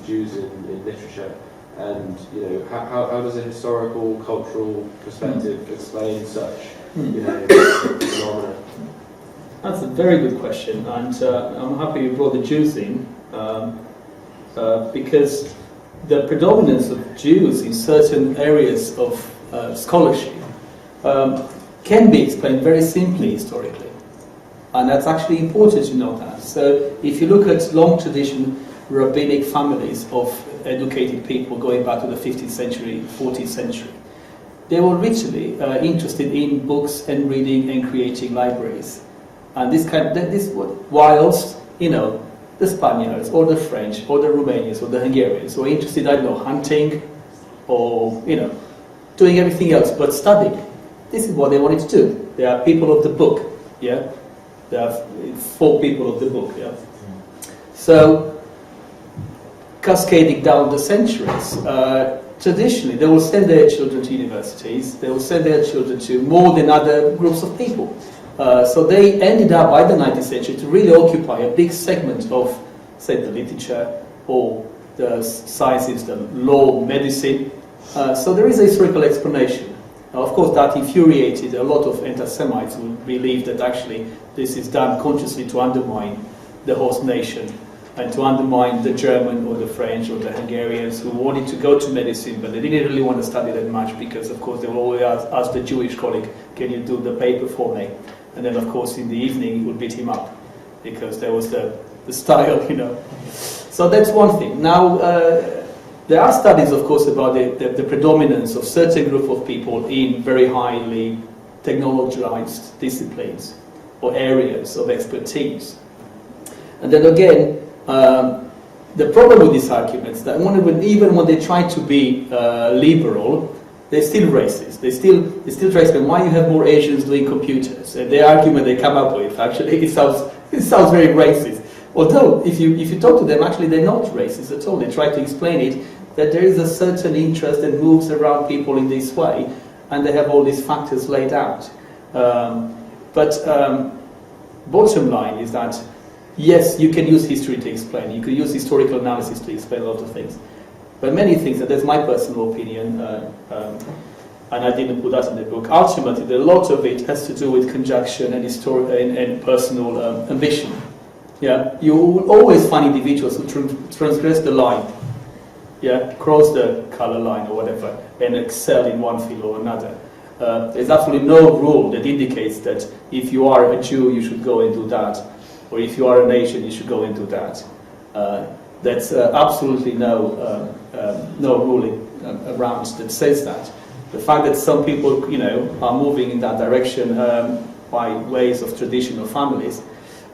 Jews in literature, and how does a historical, cultural perspective explain such phenomena? That's a very good question, and I'm happy you brought the Jews in, because the predominance of Jews in certain areas of scholarship can be explained very simply historically, and that's actually important to know that. So if you look at long tradition rabbinic families of educated people going back to the 15th century, 14th century, they were literally interested in books and reading and creating libraries. And whilst, the Spaniards or the French or the Romanians or the Hungarians were interested, hunting or, doing everything else but studying. This is what they wanted to do. They are people of the book, yeah? They are for people of the book, yeah? So, cascading down the centuries, traditionally they will send their children to universities, they will send their children to more than other groups of people. So they ended up, by the 19th century, to really occupy a big segment of, say, the literature or the sciences, the law, medicine. So there is a historical explanation. Now, of course, that infuriated a lot of anti-Semites who believed that actually this is done consciously to undermine the host nation and to undermine the German or the French or the Hungarians who wanted to go to medicine, but they didn't really want to study that much because, of course, they would always ask the Jewish colleague, can you do the paper for me? And then, of course, in the evening, he would beat him up because there was the style, So that's one thing. Now, there are studies, of course, about the predominance of certain group of people in very highly technologized disciplines or areas of expertise. And then again, the problem with these arguments that even when they try to be liberal, they're still racist. They still try to explain why you have more Asians doing computers. And the argument they come up with, actually, it sounds very racist. Although, if you talk to them, actually they're not racist at all. They try to explain it, that there is a certain interest that moves around people in this way, and they have all these factors laid out. Bottom line is that, yes, you can use history to explain. You can use historical analysis to explain a lot of things. But many things, and that's my personal opinion, and I didn't put that in the book, ultimately a lot of it has to do with conjunction and personal ambition. Yeah, you will always find individuals who transgress the line, yeah, cross the color line or whatever, and excel in one field or another. There's absolutely no rule that indicates that if you are a Jew, you should go and do that, or if you are an Asian, you should go and do that. That's absolutely no ruling around that says that. The fact that some people, are moving in that direction by ways of traditional families,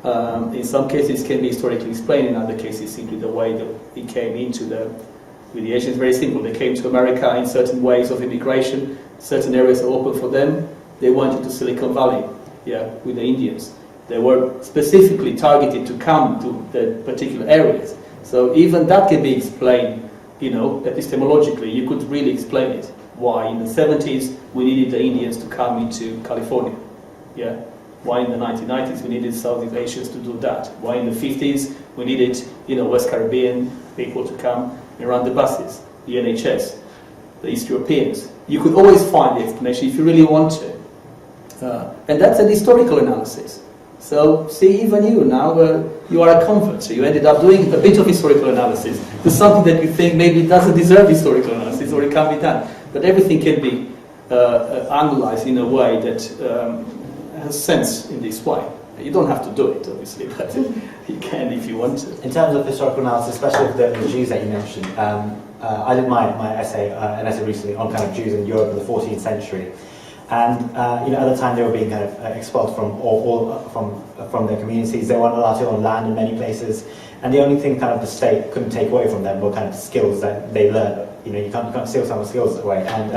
in some cases can be historically explained. In other cases, simply the way that it came into with the Asians, very simple. They came to America in certain ways of immigration. Certain areas are open for them. They went into Silicon Valley, yeah, with the Indians. They were specifically targeted to come to the particular areas. So even that can be explained, epistemologically. You could really explain it. Why in the 70s we needed the Indians to come into California, yeah. Why in the 1990s we needed Southeast Asians to do that? Why in the 50s we needed, West Caribbean people to come and run the buses, the NHS, the East Europeans? You could always find the explanation if you really want to. And that's an historical analysis. So, see, even you now, you are a convert, so you ended up doing a bit of historical analysis to something that you think maybe doesn't deserve historical analysis, or it can be done. But everything can be analyzed in a way that has sense in this way. You don't have to do it, obviously, but you can if you want to. In terms of historical analysis, especially with the Jews that you mentioned, I did my essay, an essay recently on kind of Jews in Europe in the 14th century. And at the time they were being kind of expelled from their communities. They weren't allowed to own land in many places, and the only thing kind of the state couldn't take away from them were kind of skills that they learned. You can't steal someone's skills away, and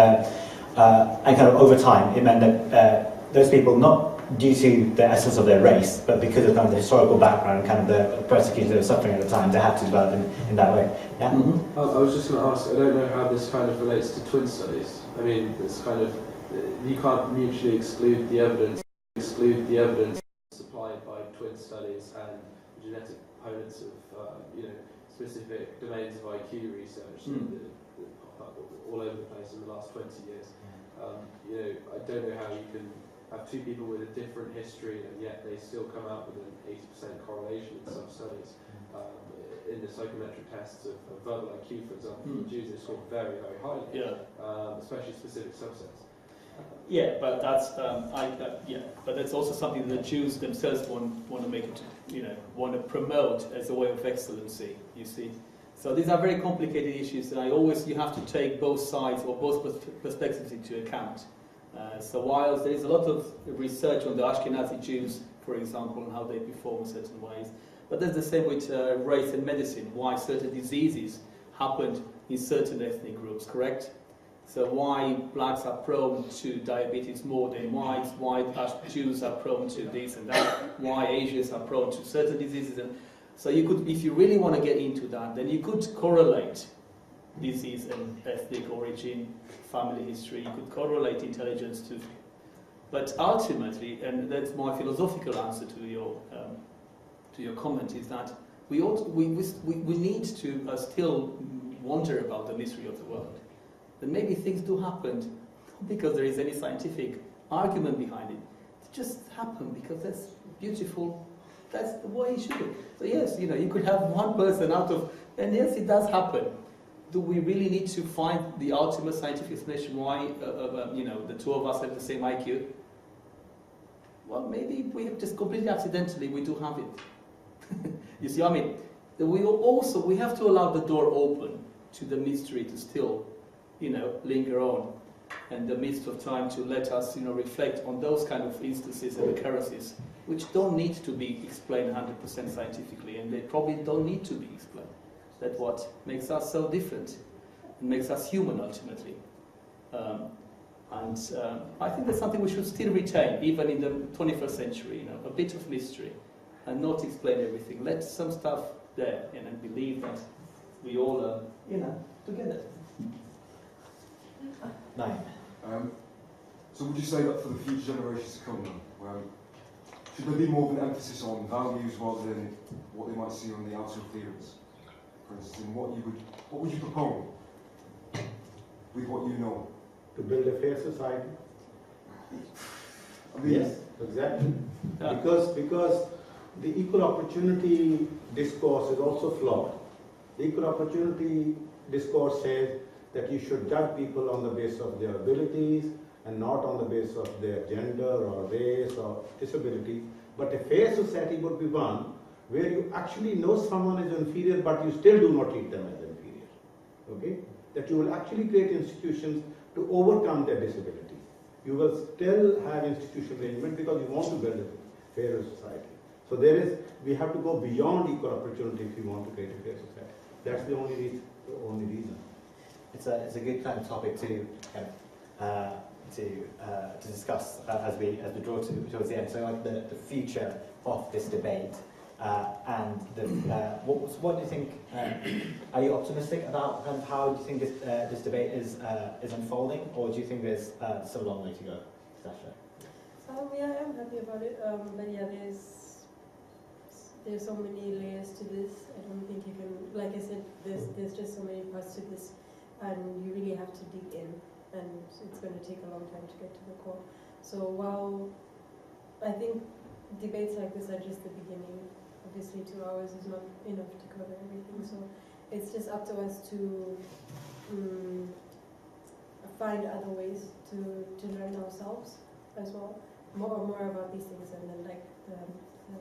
kind of over time it meant that those people, not due to the essence of their race, but because of kind of the historical background and kind of the persecution they were suffering at the time, they had to develop in that way. Yeah. Mm-hmm. I was just going to ask. I don't know how this kind of relates to twin studies. I mean, it's kind of. You can't mutually exclude the evidence supplied by twin studies and genetic components of specific domains of IQ research that pop up all over the place in the last 20 years. I don't know how you can have two people with a different history and yet they still come out with an 80% correlation in some studies. In the psychometric tests of verbal IQ, for example, Jews they score very, very highly, especially specific subsets. Yeah, but that's but that's also something that the Jews themselves want to make it, want to promote as a way of excellency. You see, so these are very complicated issues, and you have to take both sides or both perspectives into account. So while there is a lot of research on the Ashkenazi Jews, for example, and how they perform in certain ways, but that's the same with race and medicine. Why certain diseases happened in certain ethnic groups, correct? So why blacks are prone to diabetes more than whites, why Jews are prone to this and that, why Asians are prone to certain diseases. And so you could, if you really want to get into that, then you could correlate disease and ethnic origin, family history, you could correlate intelligence to. But ultimately, and that's my philosophical answer to your comment, is that we need to still wonder about the mystery of the world. That maybe things do happen not because there is any scientific argument behind it. It just happen because that's beautiful. That's the way it should be. So yes, you could have one person out of, and yes, it does happen. Do we really need to find the ultimate scientific explanation why the two of us have the same IQ? Well, maybe we have just completely accidentally we do have it. You see what I mean? We have to allow the door open to the mystery to still linger on, and the midst of time to let us, reflect on those kind of instances and occurrences, which don't need to be explained 100% scientifically, and they probably don't need to be explained. That's what makes us so different and makes us human ultimately. I think that's something we should still retain, even in the 21st century, a bit of mystery and not explain everything. Let some stuff there and believe that we all are, together. Nine. So would you say that for the future generations to come, should there be more of an emphasis on values rather than what they might see on the outer appearance? For instance, what would you propose with what you know? To build a fair society. I mean, Yes, exactly. Yeah. Because the equal opportunity discourse is also flawed. The equal opportunity discourse says that you should judge people on the basis of their abilities and not on the basis of their gender or race or disability. But a fair society would be one where you actually know someone is inferior but you still do not treat them as inferior. Okay? That you will actually create institutions to overcome their disability. You will still have institutional arrangement because you want to build a fairer society. So we have to go beyond equal opportunity if you want to create a fair society. That's the only reason. It's a good kind of topic to discuss as we draw towards the end. So like the future of this debate and what do you think? Are you optimistic about kind of how do you think this debate is unfolding, or do you think there's still a long way to go, Sasha? Yeah, I'm happy about it. But yeah, there's so many layers to this. I don't think you can, like I said, there's just so many parts to this, and you really have to dig in, and it's going to take a long time to get to the core. So while I think debates like this are just the beginning, obviously 2 hours is not enough to cover everything. So it's just up to us to find other ways to learn ourselves as well, more about these things, and then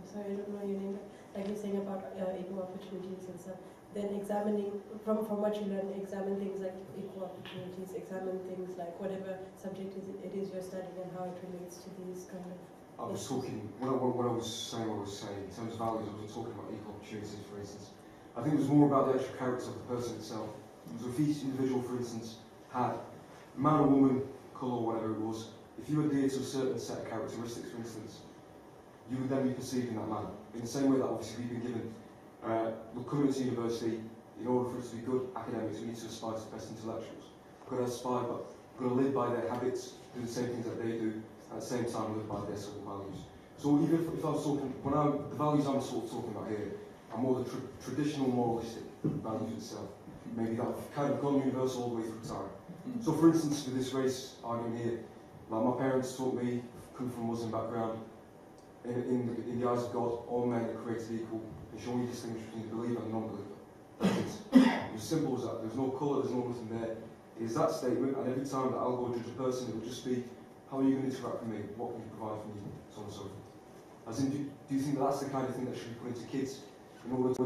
sorry, I don't know your name, but like you're saying about equal opportunities and stuff, then examining, from what you learn, examine things like equal opportunities, examine things like whatever subject it is you're studying and how it relates to these kind of... I was talking, when I was saying what I was saying, in terms of values, I wasn't talking about equal opportunities, for instance. I think it was more about the actual character of the person itself. So if each individual, for instance, had man or woman, colour, whatever it was, if you adhere to a certain set of characteristics, for instance, you would then be perceived in that manner. In the same way that obviously we've been given, we're coming to university, in order for us to be good academics, we need to aspire to the best intellectuals. We're going to aspire, but we're going to live by their habits, do the same things that they do, at the same time live by their sort of values. So even if I was talking, the values I'm sort of talking about here are more the traditional moralistic values itself. Maybe that have kind of gone universal all the way through time. So for instance, with this race argument here, like my parents taught me, coming from a Muslim background, in the eyes of God, all men are created equal, and showing you distinguish between the believer and the non-believer. It's as simple as that. There's no colour, there's no nothing there. It is that statement, and every time that I'll go judge a person, it will just be, how are you going to interact with me? What can you provide for me? So on and so forth. As in, do you think that that's the kind of thing that should be put into kids in order to